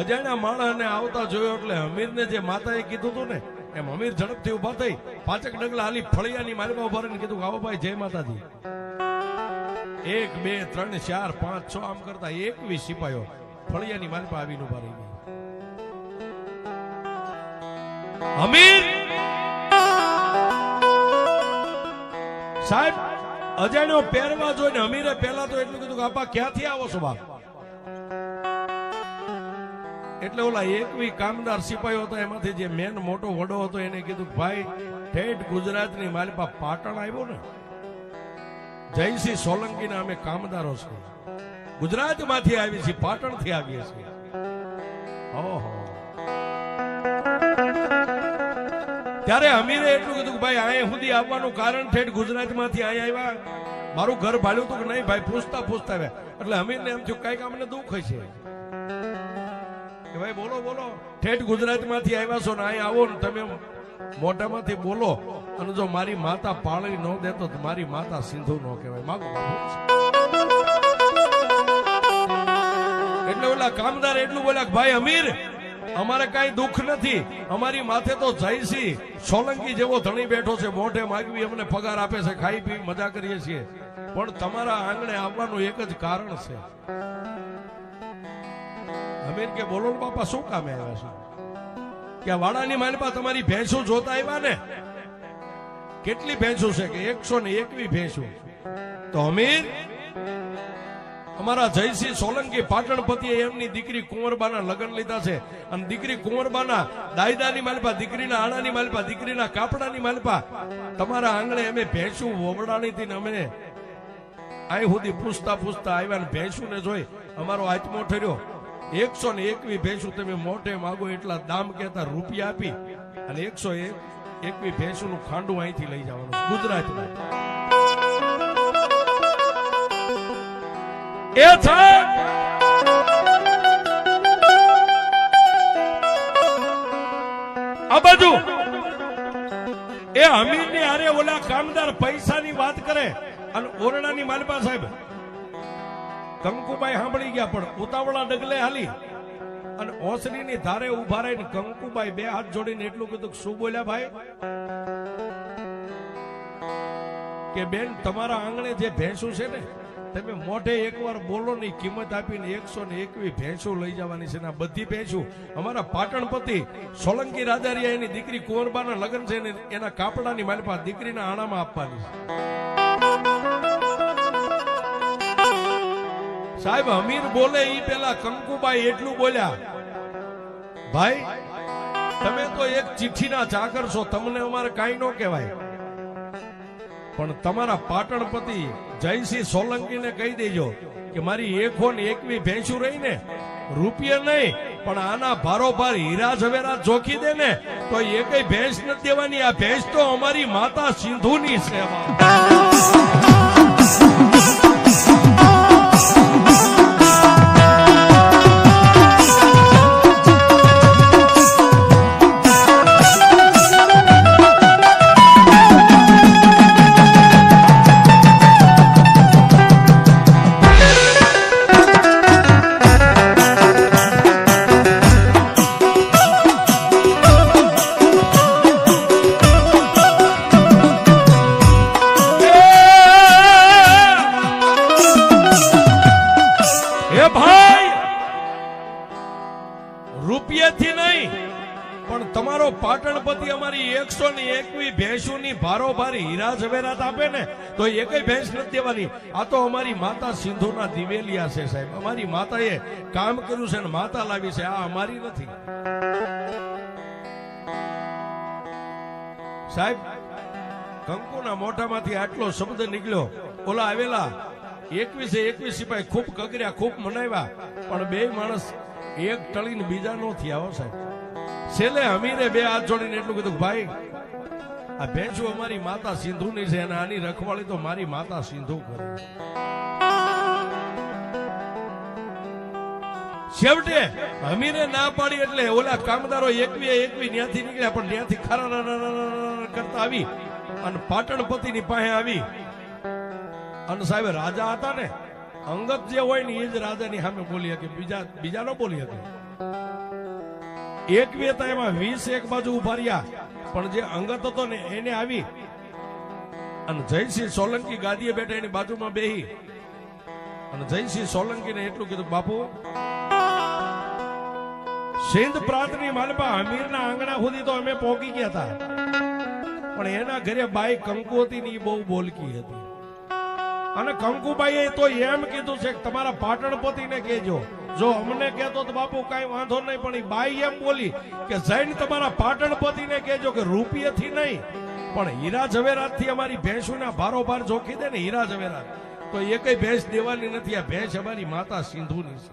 અજાણ્યા માણસને આવતા જોયો એટલે હમીરને જે માતાએ કીધું હતું ને એમ હમીર ઝડપથી ઉભા થઈ 5 ડગલા હાલી ફળિયાની માલમાં ઉભા રહીને કીધું, આવો ભાઈ જય માતાજી. 1 2 3 4 5 6 આમ કરતા 21 સિપાહીઓ ફળિયાની માલમાં આવીને ઉભા રહી ગયા. હમીર સાહેબ અજાણ્યો પહેરવા જોઈને હમીરે પહેલા તો એટલું કીધું કે આપા ક્યાંથી આવો છો બાપ? એટલે ઓલા 21 કામદાર સિપાહીઓ હતા એમાંથી જે મેન મોટો વડો હતો એને કીધું, ભાઈ ઠેઠ ગુજરાતની માલિપા પાટણ આવ્યો ને, જયસિંહ સોલંકીના અમે કામદારો છે, ગુજરાતમાંથી આવી છીએ, પાટણથી આવીએ છીએ. ઓહો. ત્યારે અમીરે એટલું કીધું કે ભાઈ અહીંયા સુધી આવવાનું કારણ ઠેઠ ગુજરાતમાંથી અહીંયા આવ્યા, મારું ઘર ભાડ્યું હતું કે નહીં ભાઈ? પૂછતા પૂછતા આવ્યા. એટલે અમીરને એમ થયું કઈક અમને દુઃખ હશે કે ભાઈ બોલો બોલો, ઠેઠ ગુજરાતમાંથી આવ્યા છો ને અહીંયા આવો ને તમે મોઢામાંથી બોલો, અને જો મારી માતા પાળી ન દેતો તો મારી માતા સિંધુ ન કહેવાય. માગો એટલે ઓલા કામદાર એટલું બોલ્યા કે ભાઈ અમીર, અમારે કઈ દુઃખ નથી, અમારી માથે તો જયસિંહ સોલંકી જેવો ધણી બેઠો છે, મોઢે માગવી અમને પગાર આપે છે, ખાઈ પી મજા કરીએ છીએ, પણ તમારા આંગણે આવવાનું એક જ કારણ છે. અમીર કે બોલો બાપા, શું કામે આવ્યા છે? કે વાડાની માલપા તમારી ભેંસો જોતા આવ્યા ને? કેટલી ભેંસો છે? કે 121 ભેંસો. તો અમીર, અમારા જયસિંહ સોલંકી પાટણપતિએ એમની દીકરી કુંવરબાના લગ્ન લીધા છે, અને દીકરી કુંવરબાના દાયદાની માલપા, દીકરીના આણાની માલપા, દીકરીના કાપડાની માલપા તમારા આંગણે અમે ભેંસું વવડાણી હતી ને અમે અહીં સુધી પૂછતા પૂછતા આવ્યા ને ભેંસુને જોઈ અમારો આત્મો ઠર્યો 121 ભેંસું તમે મોઢે માગો એટલા દામ કહેતા રૂપિયા આપી અને 121 ભેંસું નું ખાંડું અહીંથી લઈ જવાનું ગુજરાતમાં. એ છે આ બાજુ એ અમીરની હારે ઓલા કામદાર પૈસાની વાત કરે અને ઓરડાની માલપા સાહેબ કંકુબાઈ સાંભળી ગયા પણ ઉતાવળા ડગલે હાલી અને ઓસરીની ધારે ઉભા રહીને કંકુબાઈ બે હાથ જોડીને એટલું કીધું શું બોલ્યા ભાઈ કે બેન તમારા આંગણે જે ભેંસું છે ને તમે મોઢે એકવાર બોલો ની કિંમત આપીને 121 ભેંસું લઈ જવાની છે ને બધી ભેંસું અમારા પાટણપતિ સોલંકી રાજારિયા એની દીકરી કુંવરબાના લગ્ન છે ને એના કાપડાની માલપા દીકરીના આણામાં આપવાની છે. સાહેબ અમીર બોલે ઈ પેલા કંકુબાઈ એટલું બોલ્યા ભાઈ તમે તો એક ચિઠ્ઠીના ચાકર છો તમને અમારે કાંઈ ન કહેવાય પણ તમારા પાટણપતિ જયસિંહ સોલંકીને કહી દેજો કે મારી 121 ભેંસું રહી ને રૂપિયા નહીં પણ આના ભારોભાર હીરા ઝવેરાત જોખી દે ને તો એકય ભેંસ નથી દેવાની. આ ભેંસ તો અમારી માતા સિંધુની સેવા. રૂપિયાથી નહીં પણ તમારો પાટણપતિ અમારી 121 ભેંસોની ભારોભાર હીરા ઝવેરાત આપે ને તો એકય ભેંસ નથી દેવાની. આ તો અમારી માતા સિંધુના દિવેલિયા છે સાહેબ. અમારી માતાએ કામ કર્યું છે ને માતા લાવી છે, આ અમારી નથી સાહેબ. કંકુના મોઢામાંથી આટલો શબ્દ નીકળ્યો. ઓલા આવેલા 21 સિપાહી ખૂબ કગર્યા, ખૂબ મનાવ્યા, પણ બે માણસ એક ટળીને બીજા નો થયા હો સાહેબ. છેલ્લે અમીરે બે હાથ જોડીને એટલું કીધું ભાઈ આ ભેંસુ અમારી માતા સિંધુની છે અને આની રખવાળી તો મારી માતા સિંધુ કરે. છેવટે અમીરે ના પાડી એટલે ઓલા કામદારો 21 ત્યાંથી નીકળ્યા પણ ત્યાંથી ખરા કરતા આવી અને પાટણપતિની પાસે આવી અને સાહેબ રાજા હતા ને અંગત જે હોય ને એ જ રાજાની સામે બોલી શકે, બીજા ન બોલી શકે. 21 હતા એમાં 20 એક બાજુ ઉભા રહ્યા પણ જે અંગત હતો ને એને આવી અને જયસિંહ સોલંકી ગાદીએ બેઠા એની બાજુમાં બેહી અને જયસિંહ સોલંકીને એટલું કીધું બાપુ સિંધ પ્રાંતની માલપા અમીરના આંગણા સુધી તો અમે પહોંચી ગયા હતા પણ એના ઘરે બાઈ કંકુ હતી ને એ બહુ બોલકી હતી અને કંકુબાઈએ તો એમ કીધું છે કે તમારા પાટણપતિને કહેજો. જો અમને કહેતો તો બાપુ કઈ વાંધો નહીં પણ બાઈ એમ બોલી કે જઈને તમારા પાટણપતિને કહેજો કે રૂપિયાથી નહીં પણ હીરા ઝવેરાત થી અમારી ભેંસોના ભારોભાર જોખી દે ને હીરા ઝવેરાત તો એકય ભેંસ દેવાની નથી. આ ભેંસ અમારી માતા સિંધુની છે.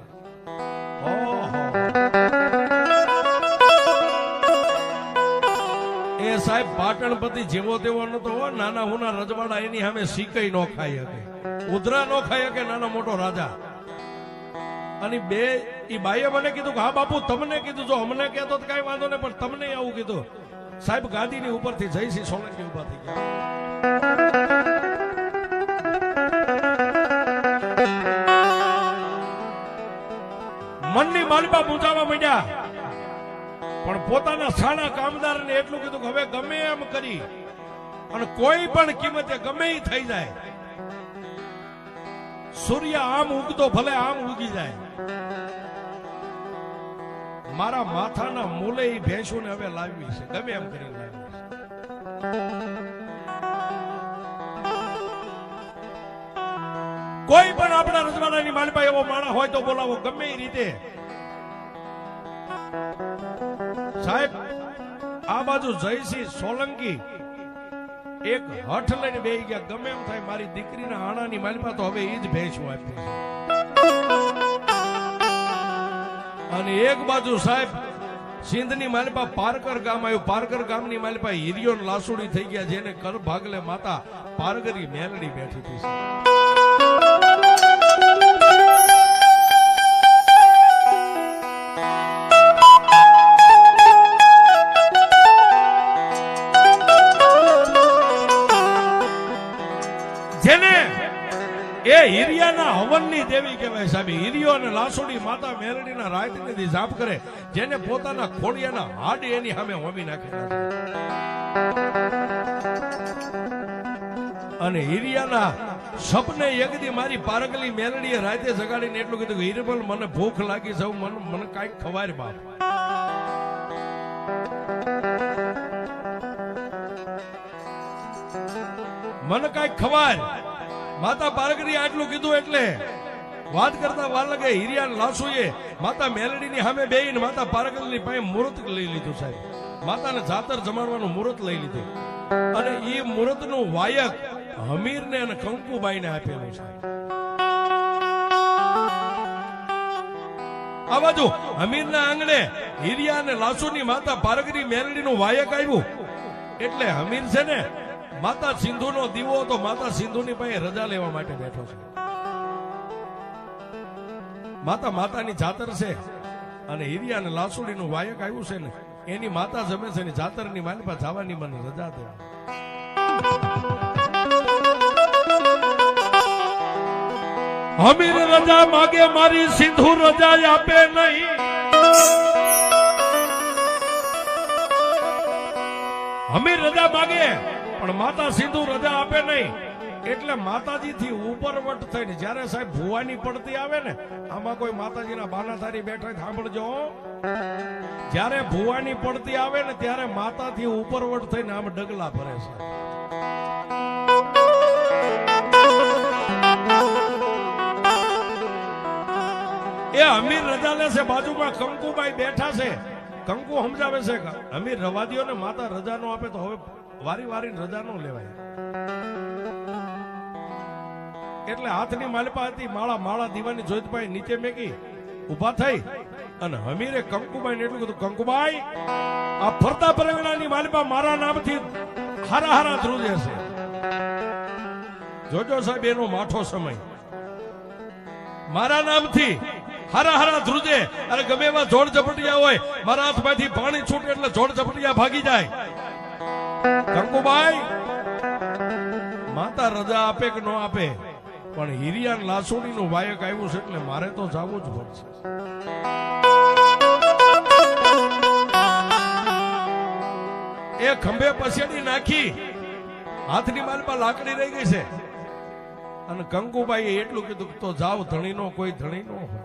એ સાહેબ પાટણપતિ જેવો તેવો નતો, નાના હુના રજવાડા એની સામે સિકઈ નો ખાઈ શકે, ઉધરા નો ખાઈ શકે, નાનો મોટો રાજા. અને બે ઈ બાઈએ મને કીધું કે હા બાપુ તમને કીધું, જો અમને કહેતો તો કઈ વાંધો નહીં પણ તમને આવું કીધું. સાહેબ ગાદીની ઉપરથી જયસિંહ સોલંકી ઉભા થઈ ગયા. મનની માલપા મૂંઝાવા માંડ્યા પણ પોતાના સાના કામદારને એટલું કીધું કે હવે ગમે એમ કરી અને કોઈ પણ કિંમતે ગમે એ થઈ જાય, સૂર્ય આમ ઉગતો ભલે આમ ઉગી જાય, મારા માથાના મૂલે એ ભેંસોને હવે લાવવી છે, ગમે એમ કરી લાવવી છે. કોઈ પણ આપણા રજવાડાની માલપા એવો માણસ હોય તો બોલાવો ગમે એ રીતે. સાહેબ આ બાજુ જયસિંહ સોલંકી એક હઠ લઈને બેહી ગયા, ગમે એમ થાય મારી દીકરીના આણાની માલપા તો હવે એ જ ભેંસું આપી છે. અને એક બાજુ સાહેબ સિંધની માલિપા પારકર ગામ આવ્યું. પારકર ગામની માલિપા હિરિયો ને લાસુડી થઈ ગયા, જેને કર ભાગલે માતા પારગરી મેલડી બેઠી હતી. જેને એ હિરિયાના હવનની દેવી કહેવાય સાહેબ. હિરિયો અને લાસુડી માતા મેલડીના રાયતની જાપ કરે, જેને પોતાના ખોડિયાના હાડ એની સામે હોમી નાખેલા છે. અને હિરિયાના સપને એકદી મારી પારગલી મેલડીએ રાતે જગાડીને એટલું કીધું કે હિરબલ મને ભૂખ લાગી છે, મને કાંઈક ખવાય બાપ. મને કાંઈક ખવાય. માતા પારગરી આટલું કીધું એટલે વાત કરતા વાર લાગે. હિરિયા લાસુએ માતા મેલડીની સામે બેહીને માતા પારગલની પાસે મુહૂર્ત લઈ લીધું સાહેબ. માતાને જાતર જમાડવાનું મુહૂર્ત લઈ લીધું. અને એ મુહૂર્તનું વાયક હમીરને અને કંકુબાઈને આપેલું છે. આ બાજુ હમીરના આંગણે હિરિયા અને લાસુની માતા પારગરી મેલડીનું વાયક આવ્યું એટલે હમીર છે ને માતા સિંધુનો દીવો હતો, માતા સિંધુની પાસે રજા લેવા માટે બેઠો છે. માતાની જાતર છે અને હિરિયા અને લાસુડીનું વાયક આવ્યું છે ને એની માતા જમે છે ને જાતરની માલિપા જવાની મને રજા દે. હમીર રજા માગે મારી સિંધુ રજા આપે નહીં. હમીર રજા માગે પણ માતા સિંધુ રજા આપે નહીં. એટલે માતાજી થી ઉપરવટ થઈને જયારે સાહેબ ભુવાની પડતી આવે ને, આમાં કોઈ માતાજીના બાનાધારી બેઠા સાંભળજો. જયારે ભુવાની પડતી આવે ને ત્યારે માતાથી ઉપરવટ થઈને આમ ડગલા ભરે છે. એ અમીર રજા લે છે, બાજુમાં કંકુબાઈ બેઠા છે. કંકુ સમજાવે છે કે અમીર રવા દ્યો ને, માતા રજા નો આપે તો હવે વારી વારી રજા નો લેવાય. એટલે હાથની માલિપા હતી, માળા દીવાની જોઈતભાઈ નીચે મેકી ઉભા થઈ અને હમીરે કંકુબાઈ ને એટલું કીધું, કંકુબાઈ આ ફરતા પરંગણાની માલિપા મારા નામથી હારા હારા ધ્રુજે છે. જોજો સાહેબ એનો માઠો સમય. મારા નામથી હારા હારા ધ્રુજે. અરે ગમે એવા જોડ ઝપટિયા હોય, મારા હાથમાંથી પાણી છૂટે એટલે જોડ ઝપટિયા ભાગી જાય. કંકુબાઈ માતા રજા આપે કે ન આપે, પણ હિરિયા લાસુડી નું વાયક આવ્યું છે એટલે મારે તો જવું જ પડશે. એ ખંભે પસેડી નાખી, હાથની માલમાં લાકડી રહી ગઈ છે અને કંકુબાઈએ એટલું કીધું તો જાવ, ધણીનો કોઈ ધણી નો હોય.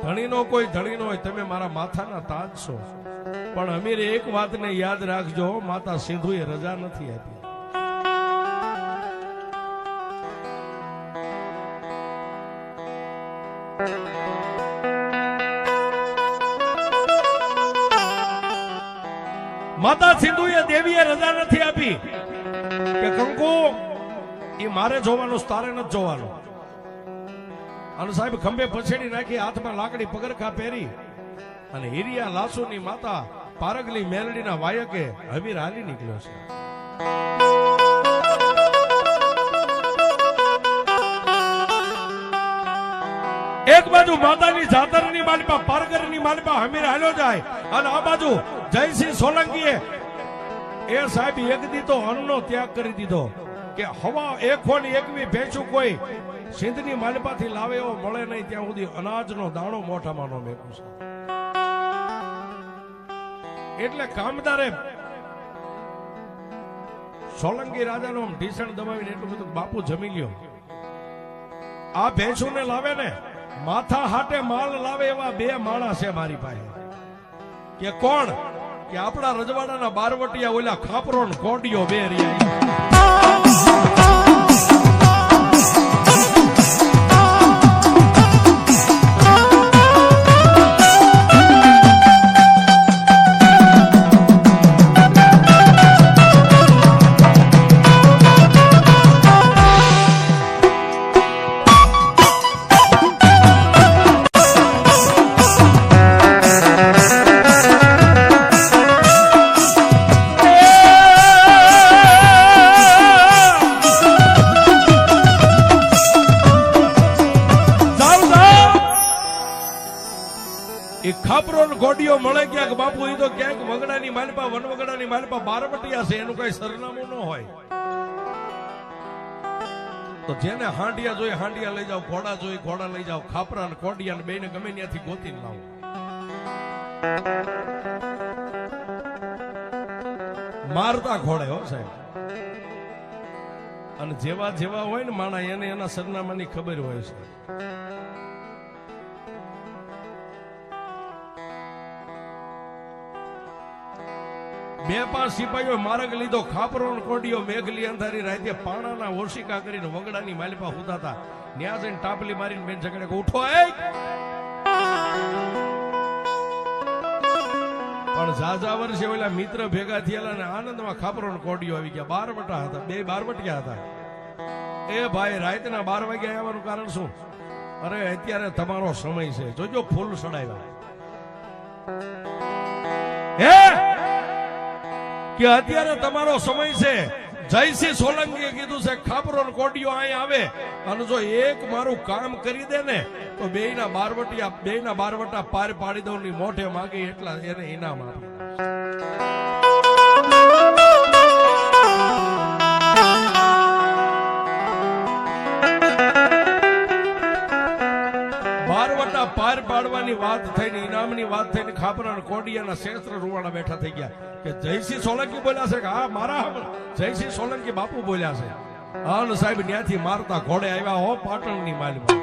ધણીનો કોઈ ધણી નો હોય, તમે મારા માથાના તાજ છો. પણ અમીરે એક વાતને યાદ રાખજો, માતા સિંધુએ રજા નથી આપી. માતા સિંધુએ દેવીએ રજા નથી આપી કે કંકુ એ મારે જોવાનું, તારે નથી જોવાનું. અને સાહેબ ખંભે પછેડી નાખી, હાથમાં લાકડી પગરખા પહેરી અને હિરિયા લાસુની માતા પારગલી મેલડીના વાયકે હમીર હાલી નીકળ્યો છે. એક બાજુ માતાની જાતરની માલિપા પારગરની માલિપા હમીર હાલ્યો જાય અને આ બાજુ જયસિંહ સોલંકીએ એ સાહેબ એક દી તો અન્નનો ત્યાગ કરી દીધો કે હવા એકો ને એકવી ભેંસું કોઈ સિંધની માલિપાથી લાવે એવો મળે નહીં ત્યાં સુધી અનાજનો દાણો મોઢામાં નો મેકું છે. એટલે કામદારે સોલંકી રાજાનો ઢીસણ દબાવીને એટલું બધું, બાપુ જમી લ્યો, આ ભેંસુને લાવે ને માથા હાટે માલ લાવે એવા બે માણસ છે મારી પાસે. કે કોણ? કે આપણા રજવાડાના બારવટિયા ઓલા ખાપરો ને કોડિયો બે રહ્યા. એ ખાપરો ને ગોડીઓ મળે ક્યાંક બાપુ, એ તો ક્યાંક વગડાની માલપા, વનવગડાની માલપા બારવટિયા છે, એનું કઈ સરનામું ન હોય. તો જેને હાંડિયા જોઈએ હાંડિયા લઈ જાઓ, ઘોડા જોઈએ ઘોડા લઈ જાઓ, ખાપરા ને કોડિયા ને બેને ગમે ત્યાંથી ગોતીને લાવો. મારતા ઘોડે હો સાહેબ. અને જેવા જેવા હોય ને માણા એને એના સરનામાની ખબર હોય છે. બે પાંચ સિપાહીઓ માર્ગ લીધો, ખાપરો કોડીઓ મેઘલી અંધારી રાતે પાણાના ઓશિકા કરીને વગડાની માલિપા હુતા હતા. ન્યા જઈને ટાપલી મારીને બેન ઝઘડે ઉઠો એ. પણ ઝાઝા વર્ષે ઓલા મિત્ર ભેગા થયેલા ને આનંદમાં ખાપરો કોડીઓ આવી ગયા. બારવટા હતા, બે બારવટિયા હતા. એ ભાઈ રાતના 12 વાગ્યા આવવાનું કારણ શું? અરે અત્યારે તમારો સમય છે, જોજો ફૂલ સડાવ્યા હે કે અત્યારે તમારો સમય છે. જયસિંહ સોલંકીએ કીધું છે ખાપરો કોડીઓ અહીં આવે અને જો એક મારું કામ કરી દે ને તો બેયના બારવટા પાર પાડી દઉં ની મોઢે માગી એટલા એને ઇનામ આપી. બારવટા પાર પાડવાની વાત થઈને, ઇનામની વાત થઈને ખાપરા કોડિયાના શેસ્ત્ર રૂવાડા બેઠા થઈ ગયા કે જયસિંહ સોલંકી બોલ્યા છે કે હા મારા જયસિંહ સોલંકી બાપુ બોલ્યા છે. હા સાહેબ ત્યાંથી મારતા ઘોડે આવ્યા હો પાટણની માલમાં.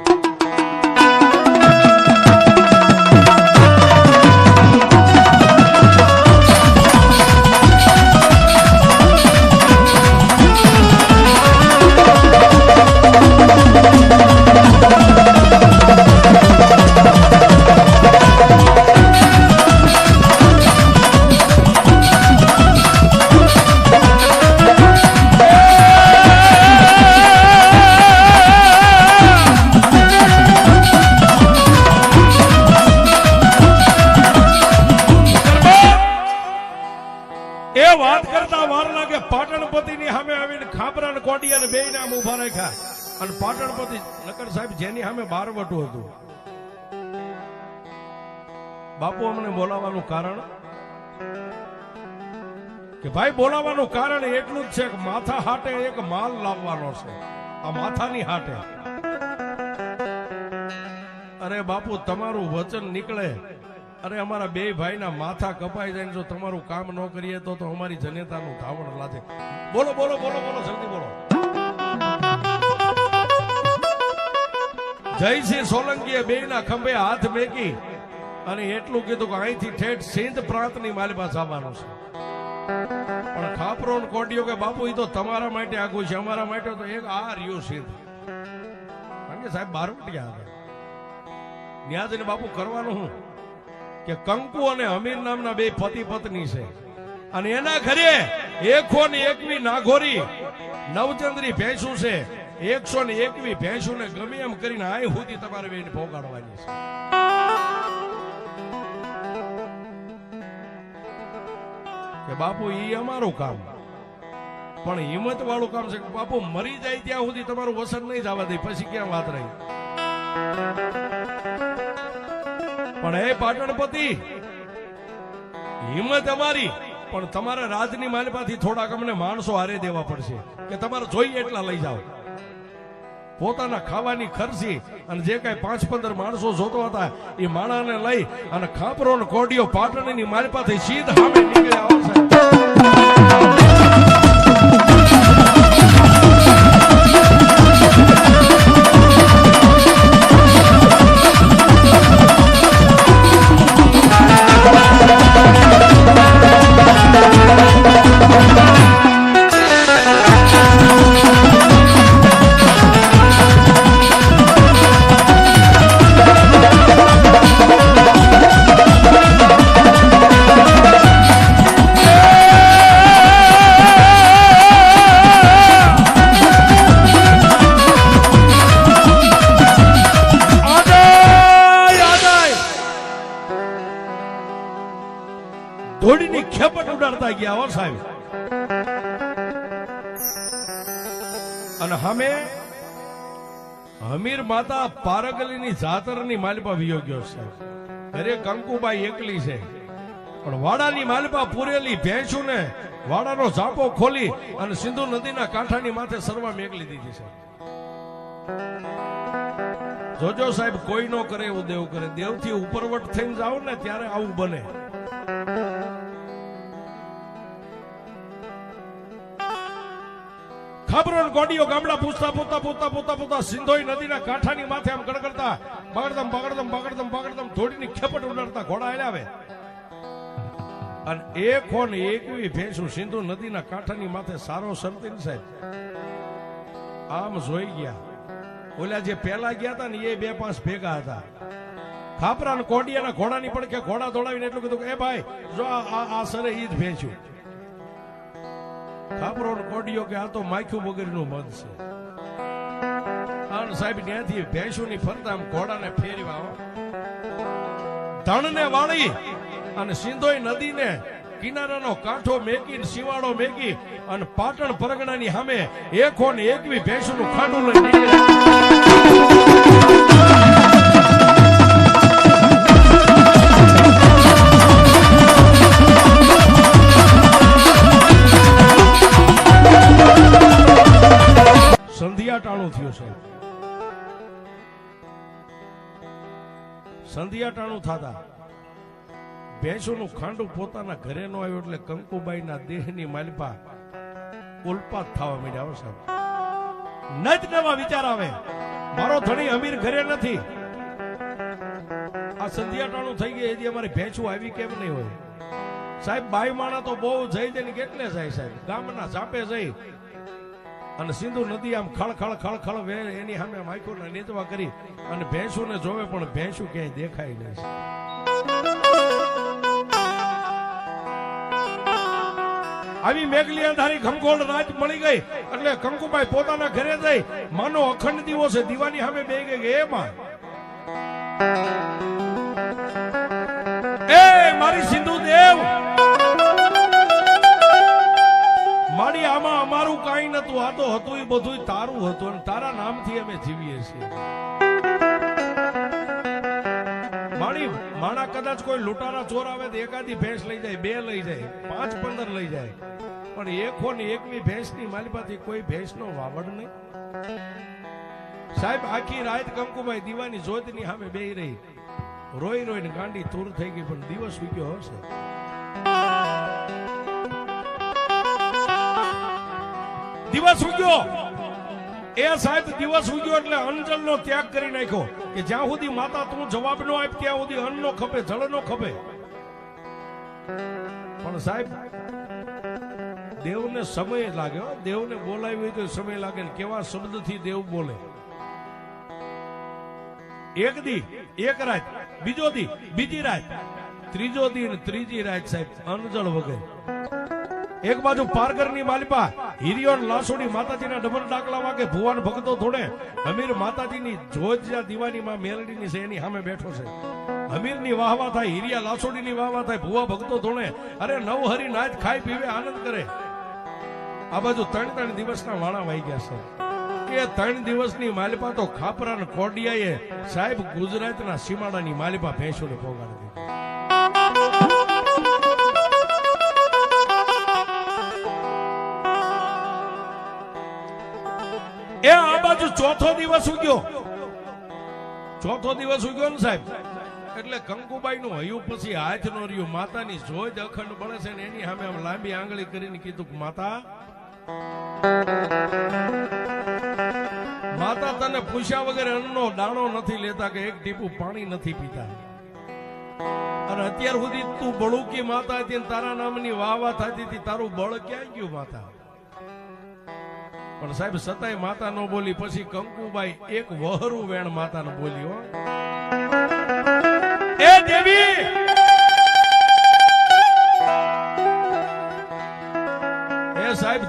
વાત કરતા વાર લાગે પાટણપતિની સામે આવીને ખાપરા ને કોડિયા ને બે નામ ઉભા રાખ્યા. અને પાટણપતિ નકર સાહેબ જેની સામે બારવટું હતું. બાપુ અમને બોલાવવાનું કારણ કે ભાઈ બોલાવવાનું કારણ એટલું જ છે કે માથા હાટે એક માલ લાવવાનો છે. આ માથાની હાટે અરે બાપુ તમારું વચન નીકળે, અરે અમારા બે ભાઈના માથા કપાઈ જાય, જો તમારું કામ ન કરીએ તો અમારી જનેતાનું ધાવણ લાગે. બોલો બોલો બોલો બોલો જલ્દી બોલો. જયસિંહ સોલંકીએ બેયના ખંભે હાથ મેકી અને એટલું કીધું કે અહીંથી ઠેઠ સિંધ પ્રાંતની માલિપા જવાનું છે. પણ ખાપરો કોડિયો કે બાપુ એ તો તમારા માટે આગું છે, અમારા માટે તો એક આ રહ્યું સિંધ. કારણ કે સાહેબ બારવટિયા હતા. ત્યાં જઈને બાપુ કરવાનું હું કે કંકુ અને હમીર નામના બે પતિ પત્ની છે અને એના ઘરે 121 નાઘોરી નવચંદ્રી ભેંસું છે. 121 ભેંસુને ગમે એમ કરીને આય સુધી તમારે બેને ભોગાડવાની છે. કે બાપુ ઈ અમારું કામ, પણ હિંમત વાળું કામ છે કે બાપુ મરી જાય ત્યાં સુધી તમારું વસન નહીં જવા દે, પછી ક્યાં વાત રહી. પણ હે પાટણપતિ, હિંમત અમારી, પણ તમારા રાજની માલિપાથી થોડાક અમને માણસો હારે દેવા પડશે કે તમારે જોઈએ એટલા લઈ જાઓ. પોતાના ખાવાની ખર્ચી અને જે કઈ 5-15 માણસો જોતો હતા એ માણાને લઈ અને ખાપરો ને કોડિયો પાટણની માલિપાથી સીધા સામે નીકળ્યા આવશે. ઘોડીની ખેપટ ઉડાડતા ગયા હો સાહેબ. અને હમે હમીર માતા પારગલીની જાતરની માલિપા વિયો ગયો છે. ઘરે કંકુબાઈ એકલી છે, પણ વાડાની માલપા પૂરેલી ભેંસું ને વાડાનો ઝાપો ખોલી અને સિંધુ નદીના કાંઠાની માથે સરવા મેકલી દીધી છે. જોજો સાહેબ, કોઈ નો કરે એવું દેવ કરે. દેવથી ઉપરવટ થઈને જાવ ને ત્યારે આવું બને. ખબરો ગોડીઓ ગામડા પૂછતા પૂછતા પૂછતા પૂછતા પૂછતા સિંધોઈ નદીના કાંઠાની માથે આમ ગડગડતા બગડદમ બગડદમ બગડદમ બગડદમ ધોડીની ખેપટ ઉડાડતા ઘોડા હેલાવે અને એક હોન એકવી ભેંસું સિંધુ નદીના કાંઠાની માથે સારો સરતી સાહેબ આમ જોઈ ગયા. ઓલા જે પેલા ગયા હતા ને એ 2-5 ભેગા હતા. ખાપરા ને કોડિયાના ઘોડાની પડખે ઘોડા દોડાવીને એટલું કીધું કે એ ભાઈ જો આ સરે ઈ જ ભેંસું. ખાપરો ને કોડિયો કે આ તો માખ્યું વગરનું મધ છે. અને સાહેબ ત્યાંથી ભેંસુની ફરતા આમ ઘોડાને ફેરવા ધણને વાળી અને સિંધોઈ નદીને કિનારાનો કાંઠો મેકી શિવાળો મેકી અને પાટણ પરગણાની સામે એકો ને એકવી ભેંસનું ખાંડું લઈ સંધિયા ટાણું થયું છે. સંધિયા ટાણું થતા ભેંસોનું ખાંડું પોતાના ઘરે નો આવ્યું એટલે કંકુબાઈના દેહની માલિપા ઉલ્પાત થવા માંડ્યા. સાહેબ નજ નવા વિચાર આવે, મારો ધણી અમીર ઘરે નથી, આ સંધ્યાટાણું થઈ ગઈ હજી અમારી ભેંસું આવી કેમ નહીં હોય. સાહેબ બાઈ માણા તો બહુ જઈ જઈને કેટલે જાય સાહેબ, ગામના ચાપે જઈ અને સિંધુ નદી આમ ખળ ખળ ખળ ખળ વે એની સામે માઈકોને નીચવા કરી અને ભેંસુને જોવે પણ ભેંસું ક્યાંય દેખાય નહીં. આવી મેઘલી અંધારી ઘમઘોળ રાત મળી ગઈ એટલે કંકુબાઈ પોતાના ઘરે જઈ માનો અખંડ દીવો છે દીવાની સામે બેહી ગઈ. એમાં એ મારી સિંધુ દેવ, મારી આમાં અમારું કાંઈ નતું, આ તો હતું એ બધું તારું હતું અને તારા નામથી અમે જીવીએ છીએ. મારી માણા કદાચ કોઈ લૂંટારા ચોર આવે તો એકાદી ભેંસ લઈ જાય, 2 લઈ જાય, 5-15 લઈ જાય, પણ એકો ને એકવી ભેંસની માલિપાથી કોઈ ભેંસનો વાવડ નહીં. સાહેબ આખી રાત કંકુબાઈ દીવાની જ્યોતની સામે બેહી રહી, રોઈ રોઈને ગાંડી તૂર થઈ ગઈ, પણ દિવસ ઉગ્યો હશે. દિવસ ઉગ્યો એ સાહેબ દિવસ ઉગ્યો એટલે અંજલનો ત્યાગ કરી નાખ્યો કે જ્યાં સુધી માતા તું જવાબ નો આપ ત્યાં સુધી અન્ન નો ખપે, જળ નો ખપે. પણ સાહેબ દેવને સમય લાગે, દેવને બોલાવી હોય તો સમય લાગે ને કેવા શબ્દથી દેવ બોલે. એક દી એક રાત, બીજો દી બીજી રાત, ત્રીજો દી ને ત્રીજી રાત સાહેબ અંજળ વગર. એક બાજુ પારગરની માલિપા હિરિયોન લાસોડી માતાજીના ડબલ ડાકલા વાગે ભુવન ભક્તો ધોડે અમીર માતાજીની જોજ જ્યાં દીવાનીમાં મેલડીની છે એની સામે બેઠો છે. અમીરની વાહવા થાય, હિરિયા લાસોડીની વાહવા થાય, ભુવા ભક્તો ધોડે અરે નવહરી નાચ ખાઈ પીવે આનંદ કરે. આ બાજુ 3 દિવસના વાણા વાઈ ગયા છે. એ 3 દિવસની માલિપા તો ખાપરા ને કોડિયાએ સાહેબ ગુજરાતના સીમાડાની માલિપા ભેંસોને પોગાડી દીધી. એ આ બાજુ ચોથો દિવસ ઉગ્યો ને સાહેબ એટલે કંકુબાઈ નું હયું પછી હાથ નો રહ્યું. માતાની જોજ અખંડ બળે છે ને એની સામે આમ લાંબી આંગળી કરીને કીધું કે માતા તને પૂછ્યા વગર અન્નનો દાણો નથી લેતા કે એક ટીપું પાણી નથી પીતા, અને અત્યાર સુધી તું બળુકી માતા હતી તારા નામની વાહ થતી હતી, તારું બળ ક્યાં ગયું માતા? પણ સાહેબ સતાય માતા નો બોલી. પછી કંકુબાઈ એક વહરું વેણ માતા નો બોલી. હો એ દેવી, એ સાહેબ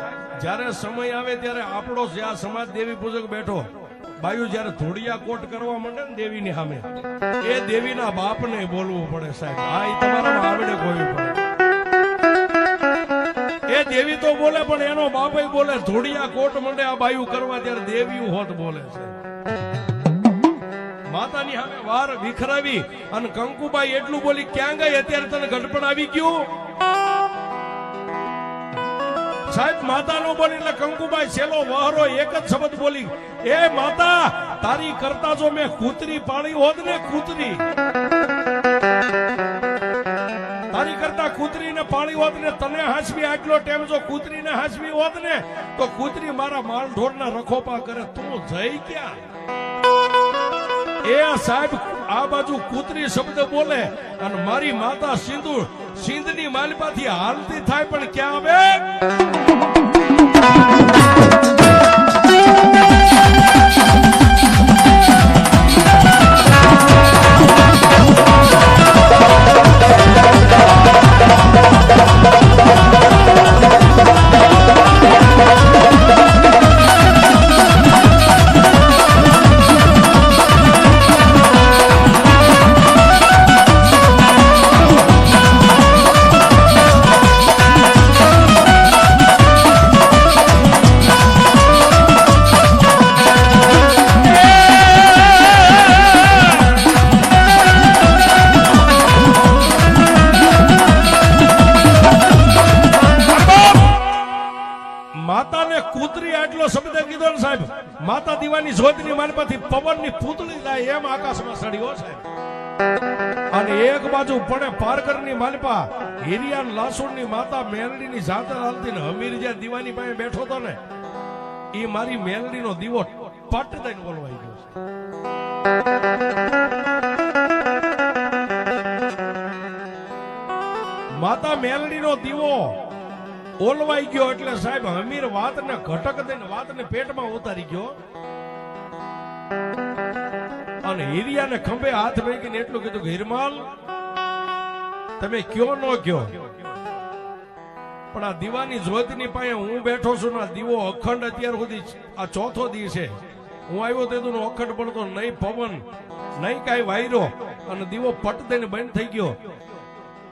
જયારે સમય આવે ત્યારે આપણો જે આ સમાજ દેવી પૂજક બેઠો બાયુ જયારે ધોડિયા કોટ કરવા માંડે ને દેવીની સામે, એ દેવીના બાપને બોલવું પડે સાહેબ. આ તમારા આવડે કોઈ પડે. એ દેવી તો બોલે પણ એનો બાપય બોલે. ધોડિયા કોટ મંડે આ બાયુ કરવા ત્યારે દેવીયું હોત બોલે છે. માતાની સામે વાર વિખરાવી અને કંકુબાઈ એટલું બોલી, ક્યાં ગઈ અત્યારે તને ગઢપણ આવી ગયું? સાહેબ માતા નો બોલી એટલે કંકુબાઈ છેલ્લો વહરો એક જ શબ્દ બોલી, એ માતા, તારી કરતા જો મેં કૂતરી પાળી હોત ને, કૂતરી તારી કરતા કૂતરીને પાળી હોત ને, તને હાંસવી આટલો ટેમ જો કૂતરીને હાંસવી હોત ને, તો કૂતરી મારા માલ ઢોરના રખોપા કરે, તું જઈ ક્યાં? એ સાહેબ આ બાજુ કૂતરી શબ્દ બોલે અને મારી માતા સિંધની માલિપાથી હાલતી થાય, પણ ક્યાં આવે? માતા દીવાની જ્યોતિની માલપાથી પવનની પૂતળી જાય એમ આકાશમાં સળ્યો છે. અને એક બાજુ પડે પારકરની માલપા હિરિયાન લાસુરની માતા મેલડીની જાતર હાલતી ને હમીર જ્યાં દીવાની પાસે બેઠો હતો ને, એ મારી મેલડીનો દીવો પટ દઈને બોલવાઈ ગયો છે. માતા મેલડીનો દીવો ઓલવાઈ ગયો એટલે સાહેબ હમીર વાતને ઘટક દઈને વાતને પેટમાં ઉતારી ગયો અને હિરિયાને ખંભે હાથ ભેગીને એટલું કીધું કે હિરમાલ, તમે કયો ન કયો, પણ આ દીવાની જ્યોતિની પાસે હું બેઠો છું ને, દીવો અખંડ અત્યાર સુધી આ ચોથો દી છે. હું આવ્યો તે અખંડ પડતો નહીં, પવન નહીં કાંઈ વાયરો, અને દીવો પટ દઈને બંધ થઈ ગયો.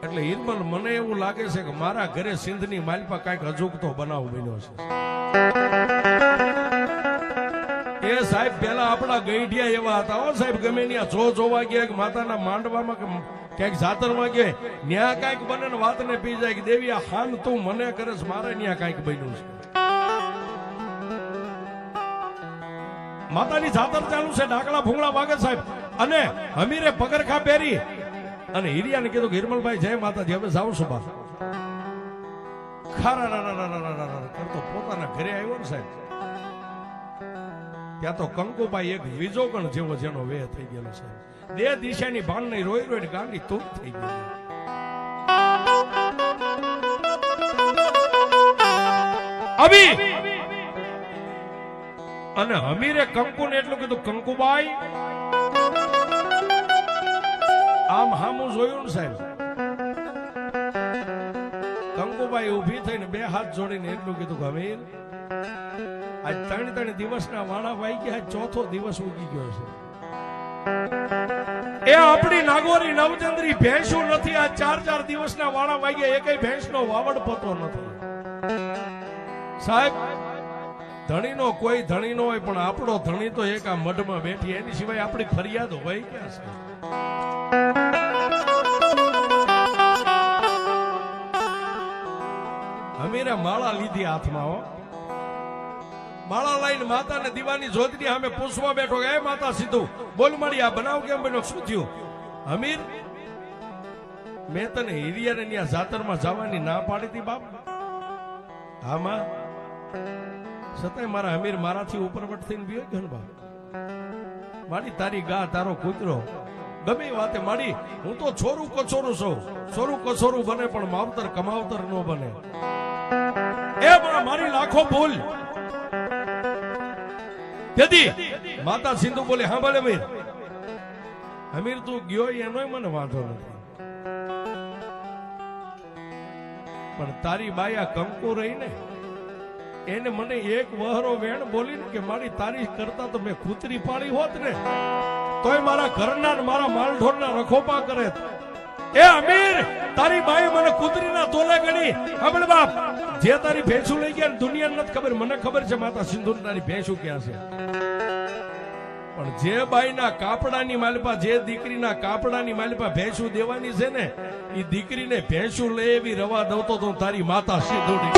એટલે હિરમલ, મને એવું લાગે છે કે મારા ઘરે સિંધની માલપા કાંઈક અજુગતો બનાવ બન્યો છે. એ સાહેબ પેલા આપણા ગઈઢિયા એવા હતા હો સાહેબ, ગમે ત્યાં જોવા ગયા કે માતાના માંડવામાં કે ક્યાંક જાતરમાં ગયા, ન્યા કાંઈક બને ને વાતને પી જાય કે દેવી આ હાન તું મને કરે છે, મારે ન્યા કાંઈક બન્યું છે. માતાની જાતર ચાલુ છે, ડાકલા ભૂંગળા વાગે સાહેબ, અને હમીરે પગરખા પહેરી અને હિરિયાને કીધું કે હિરમલભાઈ જય માતાજી, હવે જાઉં છું બા. ખારા કરતો પોતાના ઘરે આવ્યો ને સાહેબ, ત્યાં તો કંકુબાઈ એક વિજોગણ જેવો જેનો વેહ થઈ ગયેલો છે. દે દિશાની ભાન નહીં, રોઈ રોઈ ગાંડી તું થઈ ગઈ. અભી અને હમીરે કંકુને એટલું કીધું, કંકુબાઈ આમ હામું જોયું ને સાહેબ. કંકુબાઈ ઊભી થઈને બે હાથ જોડીને એટલું કીધું કે હમીર, આજ 3 દિવસના વાળા વાઈ ગયા, ચોથો દિવસ ઉગી ગયો છે. એ આપણી નાગોરી નવચંદ્રી ભેંસું નથી, આ 4 દિવસના વાળા વાઈ ગયા, એકેય ભેંસનો વાવડ પતો નથી. સાહેબ ધણીનો કોઈ ધણી નો હોય, પણ આપણો ધણી તો એક આ મઢમાં બેઠી, એની સિવાય આપણી ફરિયાદ હોય ક્યાં છે? હમીરે માળા લીધી હાથમાં હો, માળા લઈને માતાને દીવાની જ્યોતિની સામે પૂછવા બેઠો કે એ માતા સીધું બોલ મારી, આ બનાવ કેમ બન્યો, શું થયું? હમીર, મેં તને હિરિયાને ત્યાં જાતરમાં જવાની ના પાડી હતી બાપ. હા માં, છતાંય મારા હમીર મારાથી ઉપરવટ થઈને બીયો ગયો ને બાપ. મારી તારી ગા તારો કૂતરો ગમે વાતે મારી, હું તો છોરું કચોરું છું, છોરું કચોરું બને પણ માવતર કમાવતર નો બને. એ મારી લાખો ભૂલ. તેથી માતા સિંધુ બોલે, હા ભલે મીર, હમીર તું ગયો એનો મને વાંધો નથી, પણ તારી બાયા કંકુ રહી ને, એને મને એક વહરો વેણ બોલીને કે મારી તારી કરતા તો મેં કૂતરી પાડી હોત ને, તોય મારા ઘરના મારા માલઢોરના રખોપા કરે. એ અમીર, તારી બાઈ મને કૂતરીના તોલે ગણી. હમણ બાપ, જે તારી ભેંસું લઈ ગયા દુનિયા નથી ખબર, મને ખબર છે માતા સિંધુ તારી ભેંસું ક્યાં છે. પણ જે બાઈના કાપડાની માલપા, જે દીકરીના કાપડાની માલપા ભેંસું દેવાની છે ને, એ દીકરીને ભેંસું લે એવી રવા દઉં તો તારી માતા સીધોડી.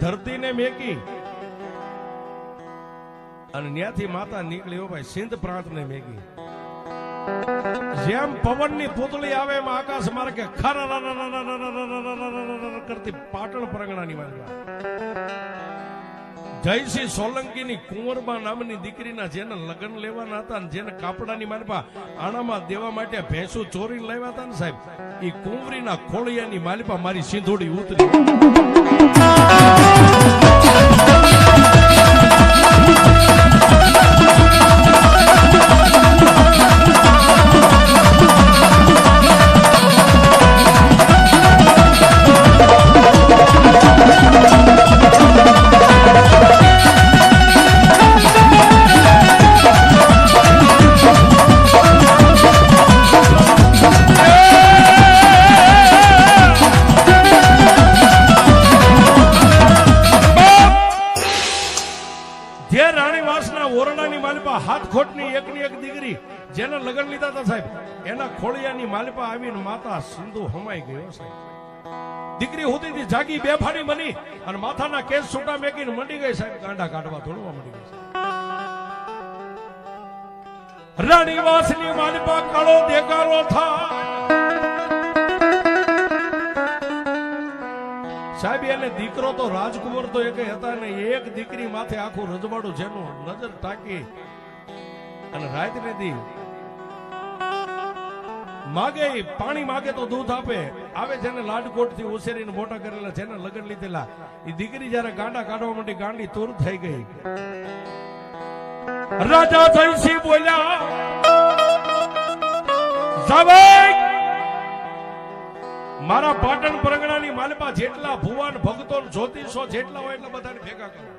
ધરતીને મેકી અને ત્યાંથી માતા નીકળી ભાઈ સિંધ પ્રાંતને મેકી. જેમ પવનની પૂતળી આવે એમ આકાશ માર્ગે કરતી પાટણ પરગણાની માર્ગે જયસિંહ સોલંકીની કુંવરબા નામની દીકરીના જેને લગ્ન લેવાના હતા ને જેને કાપડાની માલપા આણામાં દેવા માટે ભેંસું ચોરીને લાવ્યા હતા ને સાહેબ, એ કુંવરીના ખોળિયાની માલપા મારી સિંધોડી ઉતરી. જેને લગ્ન લીધા હતા સાહેબ, એના ખોળિયાની માલપા આવીને માતા સિંધુ હમાઈ ગયો સાહેબ. દીકરી હોતી જાગી બેફાની બની અને માથાના કેસ છૂટા મેકીને મંડી ગઈ સાહેબ, ગાંડા કાઢવા ધોળવા મંડી ગઈ. રાણીવાસની માલપા કાળો દેકારો થાય સાહેબ. એને દીકરો તો રાજકુંવર તો એક હતા ને, એક દીકરી માથે આખું રજવાડું જેનું નજર ટાંકી અને રાત ને દી માગે પાણી માગે તો દૂધ આપે આવે. જેને લાડકોટ થી ઉછેરીને મોટા કરેલા, જેને લગ્ન લીધેલા, એ દીકરી જયારે ગાંડા કાઢવા માટે ગાંડી તૂર થઈ ગઈ. રાજા જયસિંહ બોલ્યા, મારા પાટણ પરગણાની માલપા જેટલા ભુવાન ભક્તો જ્યોતિષો જેટલા હોય એટલા બધાને ભેગા કરો.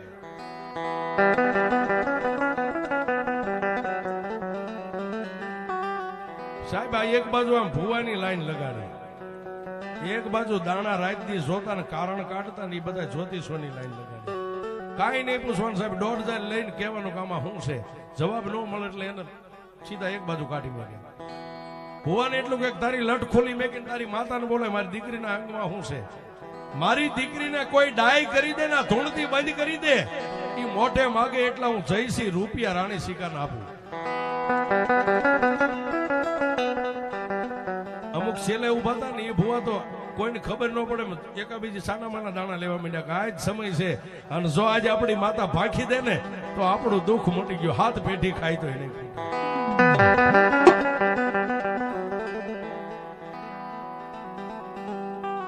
સાહેબ આ એક બાજુ આમ ભુવાની લાઈન લગાડી, એક બાજુ દાણા રાત દી જોતા ને કારણ કાઢતા ને એ બધા જ્યોતિષોની લાઈન લગાડી. કાંઈ નહીં પૂછવાનું સાહેબ, 1.5 લઈને કહેવાનું કામ શું છે, જવાબ ન મળે એટલે એને સીધા એક બાજુ કાઢી મૂકે. ભુવાને એટલું કે તારી લટ ખોલી મેકીને તારી માતાને બોલે મારી દીકરીના અંગમાં શું છે, મારી દીકરીને કોઈ ડાય કરી દે ને ધૂણથી બંધ કરી દે, એ મોઢે માગે એટલા હું જયસિંહ રૂપિયા રાણી શિકારને આપું. અમુક છેલ્લે ઉભા હતા ને એ ભુવા તો કોઈને ખબર ન પડે, એકાબીજી સાનામાના દાણા લેવા માંડ્યા કે આ જ સમય છે, અને જો આજે આપણી માતા ભાખી દે ને તો આપણું દુઃખ મોટી ગયું, હાથ પેઢી ખાય તો એને.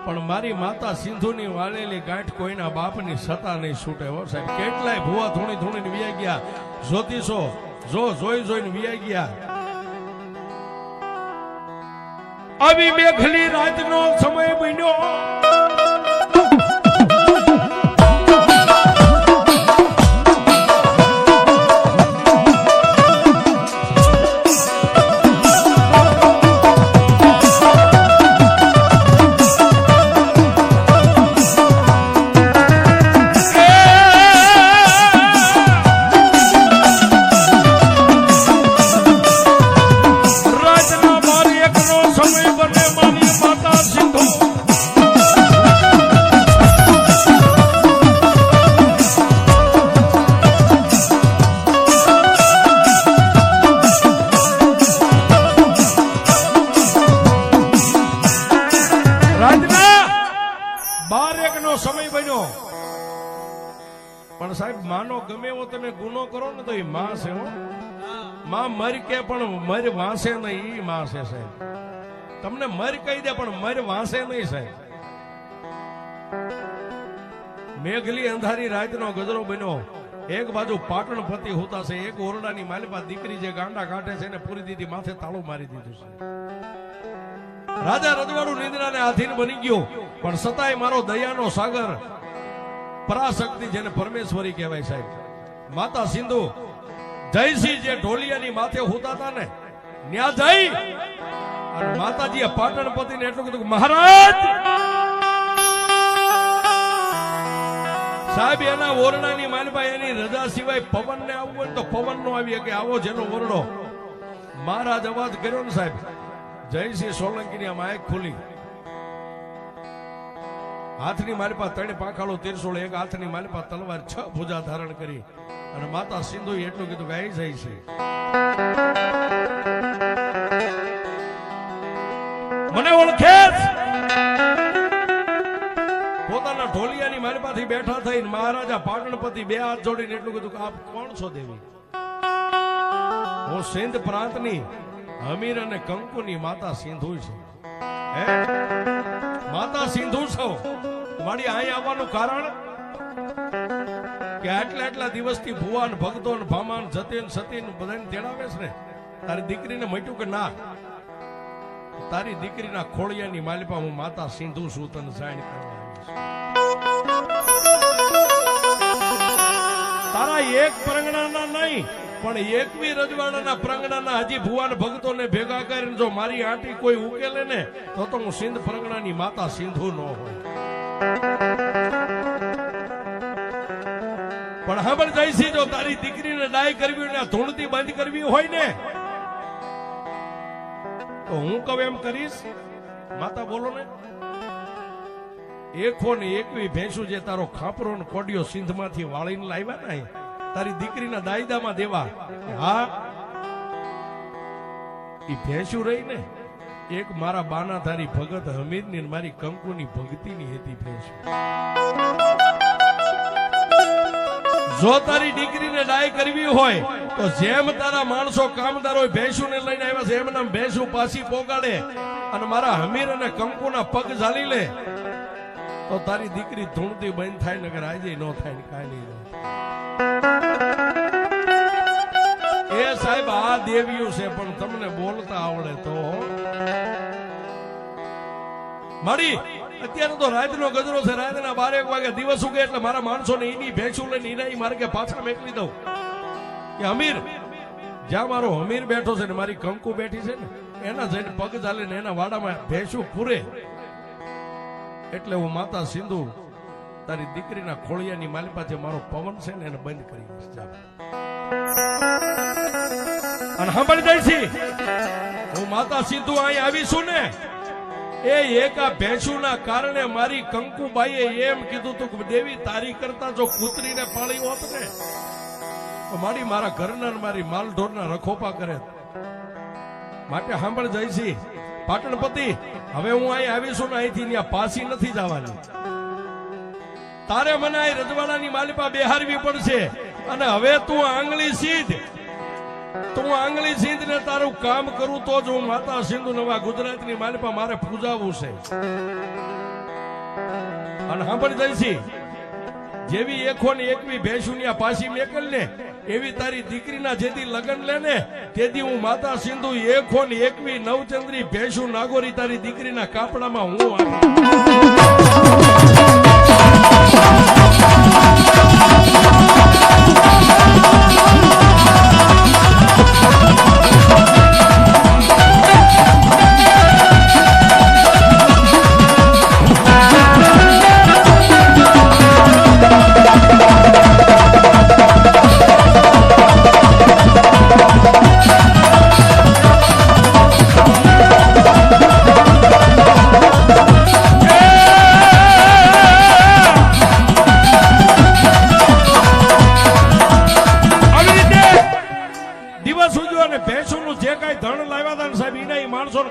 પણ મારી માતા સિંધુની વાળેલી ગાંઠ કોઈના બાપની સતા નહીં છૂટે હો સાહેબ. કેટલાય ભુવા ધૂણી ધૂણીને વિયા ગયા, જ્યોતિષો જોઈ જોઈને વિયા ગયા. આવી મેઘલી રાતનો સમય બન્યો, પણ સાહેબ માનો ગમે એવો તમે ગુનો કરો ને તો એ માં છે હો. માં મર કે પણ મર વાંસે નહીં, ઈ માં છે સાહેબ. તમને મર કહી દે પણ મર વાંસે નહીં સાહેબ. મેઘલી અંધારી રાતનો ગજરો બન્યો. એક બાજુ પાટણપતિ હોતા છે, એક ઓરડાની માલિપા દીકરી જે ગાંડા કાઢે છે ને પૂરી દીધી માથે તાળું મારી દીધું છે. રાજા રજવાડું નિંદ્રાને આધીન બની ગયો, પણ સતાય મારો દયાનો સાગર પરાશક્તિ જેને પરમેશ્વરી કહેવાય સાહેબ, માતા સિંધુ જયસિંહ જે ઢોલિયાની માથે હોતા હતા ને ન્યા જઈ અને માતાજીએ પાટણપતિને એટલું કીધું, મહારાજ સાહેબ એના ઓરડાની માલિપા એની રજા સિવાય પવન ને આવવું હોય તો પવન નો આવી કે આવો જેનો ઓરડો. મહારાજ અવાજ કર્યો ને સાહેબ, જયસિંહ સોલંકીની આમ આંખ ખુલી. હાથની માલિપા 3 પાંખાળો તીરસોળ, એક હાથની માલિપા તલવાર, 6 ભુજા ધારણ કરી અને માતા સિંધુએ એટલું કીધું કે આઈ જાય છે, મને ઓળખે. પોતાના ઢોલિયાની માલિપાથી બેઠા થઈને મહારાજા પાટણપતિ 2 હાથ જોડીને એટલું કીધું કે આપ કોણ છો દેવી? હું સિંધ પ્રાંતની હમીર અને કંકુની માતા સિંધુ છું. માતા સિંધુ છો. મારી અહીં આવવાનું કારણ કે આટલા દિવસથી ભુવાન ભક્તો ભામાન જતીન સતીન બધાને તેડાવે છે ને, તારી દીકરીને મટ્યું કે ના? તારી દીકરીના ખોળિયાની માલિપા હું માતા સિંધુ છું, તને જાણ કરવા તારા એક પ્રાંગણાના નહીં પણ 21 રજવાડાના પ્રાંગણાના હજી ભુવાન ભક્તોને ભેગા કરીને જો મારી આંટી કોઈ ઉકેલે ને તો હું સિંધ પ્રાંગણાની માતા સિંધુ ન હોય. પણ ખબર જાય છે, જો તારી દીકરીને ડાય કરવી ને ધૂણથી બંધ કરવી હોય ને તો હું કહું એમ કરીશ. માતા બોલો ને, 121 ભેંસું જે તારો ખાપરો ને કોડિયો સિંધમાંથી વાળીને લાવ્યા ને તારી દીકરીના દાયદામાં દેવા. હા, ઈ ભેંસું રહી ને એક મારા બાના ધારી ભગત હમીરની મારી કંકુની ભક્તિની હતી ભેંસું. જો તારી દીકરીને ડાય કરવી હોય તો જેમ તારા માણસો કામદારો ભેંસું ને લઈને આવ્યા છે એમ નામ ભેંસું પાછી પોગાડે અને મારા હમીર અને કંકુના પગ ઝાલી લે તો તારી દીકરી ધૂણથી બંધ થાય, નગર આજે ન થાય કાંઈ નહીં. એ સાહેબ આ દેવીઓ છે પણ તમને બોલતા આવડે તો મારી. અત્યારે તો રાતનો ગજરો છે, રાતના 12 વાગે દિવસ ઉગે એટલે મારા માણસોને એની ભેંસું લઈને ઈનાઈ માર્ગે પાછા મેકલી દઉં કે હમીર જ્યાં મારો હમીર બેઠો છે ને મારી કંકુ બેઠી છે ને એના જઈને પગ ચાલીને એના વાડામાં ભેંસું પૂરે એટલે હું માતા સિંધુ તારી દીકરીના ખોળિયાની માલિપા જે મારો પવન છે ને એને બંધ કરી દઈશ. અને સાંભળી જાય છે, હું માતા સિંધુ અહીં આવીશું ને એ એકા ભેંસુના કારણે મારી કંકુબાઈએ એમ કીધું તું કે દેવી તારી કરતા જો કૂતરીને પાળી હોત ને તો મારા ઘરના મારી માલઢોરના રખોપા કરે. માટે સાંભળ જાય છે પાટણપતિ, હવે હું અહીં આવીશું ને અહીંથી ત્યાં પાછી નથી જવાની. તારે મને અહીં રજવાડાની માલિપા બેહારવી પડશે અને હવે તું આંગળી સીધ ને તારું કામ કરું તો જ હું માતા સિંધુ નવા ગુજરાતની માલિપા મારે પૂજાવું છે. અને સાંભળી જાય છે, જેવી 121 ભેંસું પાછી મેકલ ને એવી તારી દીકરીના જેથી લગ્ન લે ને તેથી હું માતા સિંધુ 121 નવચંદ્રી ભેંસું નાગોરી તારી દીકરીના કાપડામાં હું આવી.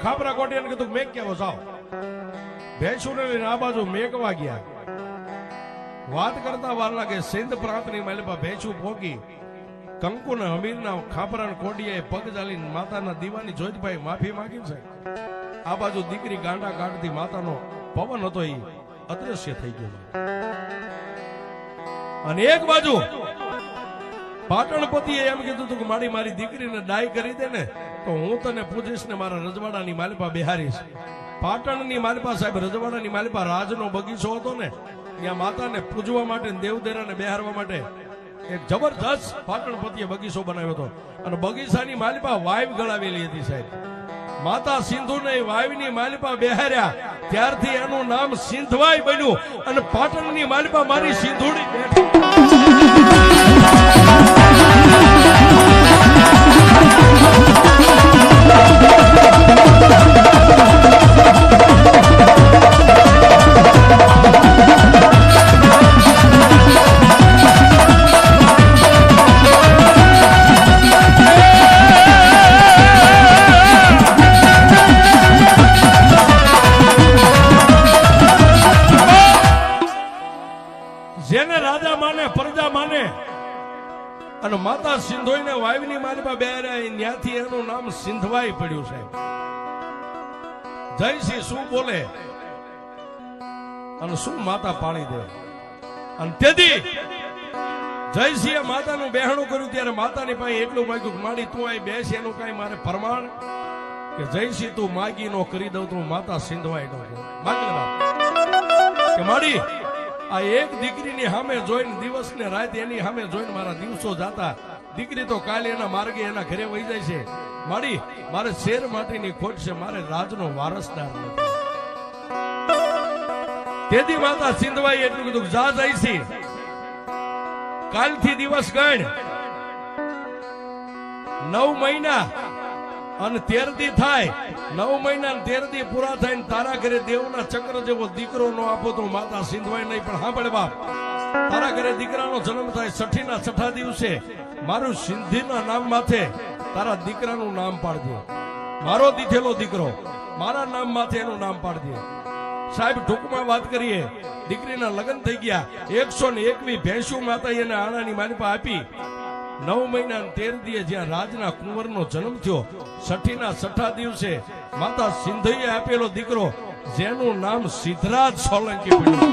ખાપરા કોટિયાને કીધું મેક કેવો જાઓ, ભેંસુને લઈને આ બાજુ મેકવા ગયા. વાત કરતા વાર લાગે સિંધ પ્રાંતની માલિપા ભેંસું ભોગી કંકુના હમીરના ખાપરાન કોડિયાએ પગ ચાલીને માતાના દીવાની જોજભાઈ માફી માંગી છે. આ બાજુ દીકરી ગાંડા કાઢતી માતાનો પવન હતો એ અદ્રશ્ય થઈ ગયો. અને એક બાજુ પાટણપતિએ એમ કીધું હતું કે મારી દીકરીને ડાય કરી દે ને તો હું તને પૂજીશ ને મારા રજવાડાની માલિપા બેહારીશ. પાટણની માલિપા સાહેબ રજવાડાની માલિપા રાજનો બગીચો હતો ને ત્યાં માતાને પૂજવા માટે દેવદેરાને બેહારવા માટે એક જબરજસ્ત પાટણપતિએ બગીચો બનાવ્યો હતો. અને બગીચાની માલિપા વાઇવ ગળાવેલી હતી સાહેબ. માતા સિંધુને વાઇવની માલિપા બેહાર્યા ત્યારથી એનું નામ સિંધવાઈ બન્યું. અને પાટણની માલિપા મારી સિંધુડી જેને રાજા માને પ્રજા માને અને માતા સિંધોઈને વાઇવની માલિપા બેહાર્યા ત્યાંથી એનું નામ સિંધવાઈ પડ્યું છે. જયસિંહ શું બોલે અને શું માતા પાણી દે. અને તેથી જયસિંહે માતાનું બેહણું કર્યું ત્યારે માતાની પાસે એટલું માગ્યું કે માડી તું અહીં બેસ એનું કઈ મારે પ્રમાણ કે જયસિંહ તું માગી નો કરી દઉં તું માતા સિંધવાઈ નો માગી લે કે માડી આ એક દીકરીની સામે જોઈને દિવસ ને રાત એની સામે જોઈને મારા દિવસો જાતા. દીકરી તો કાલે એના માર્ગે એના ઘરે વહી જાય છે. માડી મારે શેર માટીની ખોટ છે, મારે રાજનો વારસદાર નથી. તેથી માતા સિંધવાઈ એટલું કીધું જા જઈશી કાલથી દિવસ ગણ 9 મહિના અને 13 દી થાય. 9 મહિના 13 દી પૂરા થાય તારા ઘરે દેવના ચક્ર જેવો દીકરો નો આપો તો માતા સિંધવાઈ નહીં. પણ સાંભળે બાપ, તારા ઘરે દીકરાનો જન્મ થાય 6 દિવસે મારું સિંધીના નામ માથે તારા દીકરાનું નામ પાડજે. મારો દીધેલો દીકરો મારા નામ માથે એનું નામ પાડજે. સાહેબ ટૂંકમાં વાત કરીએ, દીકરીના લગ્ન થઈ ગયા. 121 ભેંસુ માતાએ એને આણાની માલિપા આપી. 9 મહિના 13 દીએ જ્યાં રાજના કુંવરનો જન્મ થયો 6 દિવસે માતા સિંધઈએ આપેલો દીકરો જેનું નામ સિદ્ધરાજ સોલંકી પડ્યું.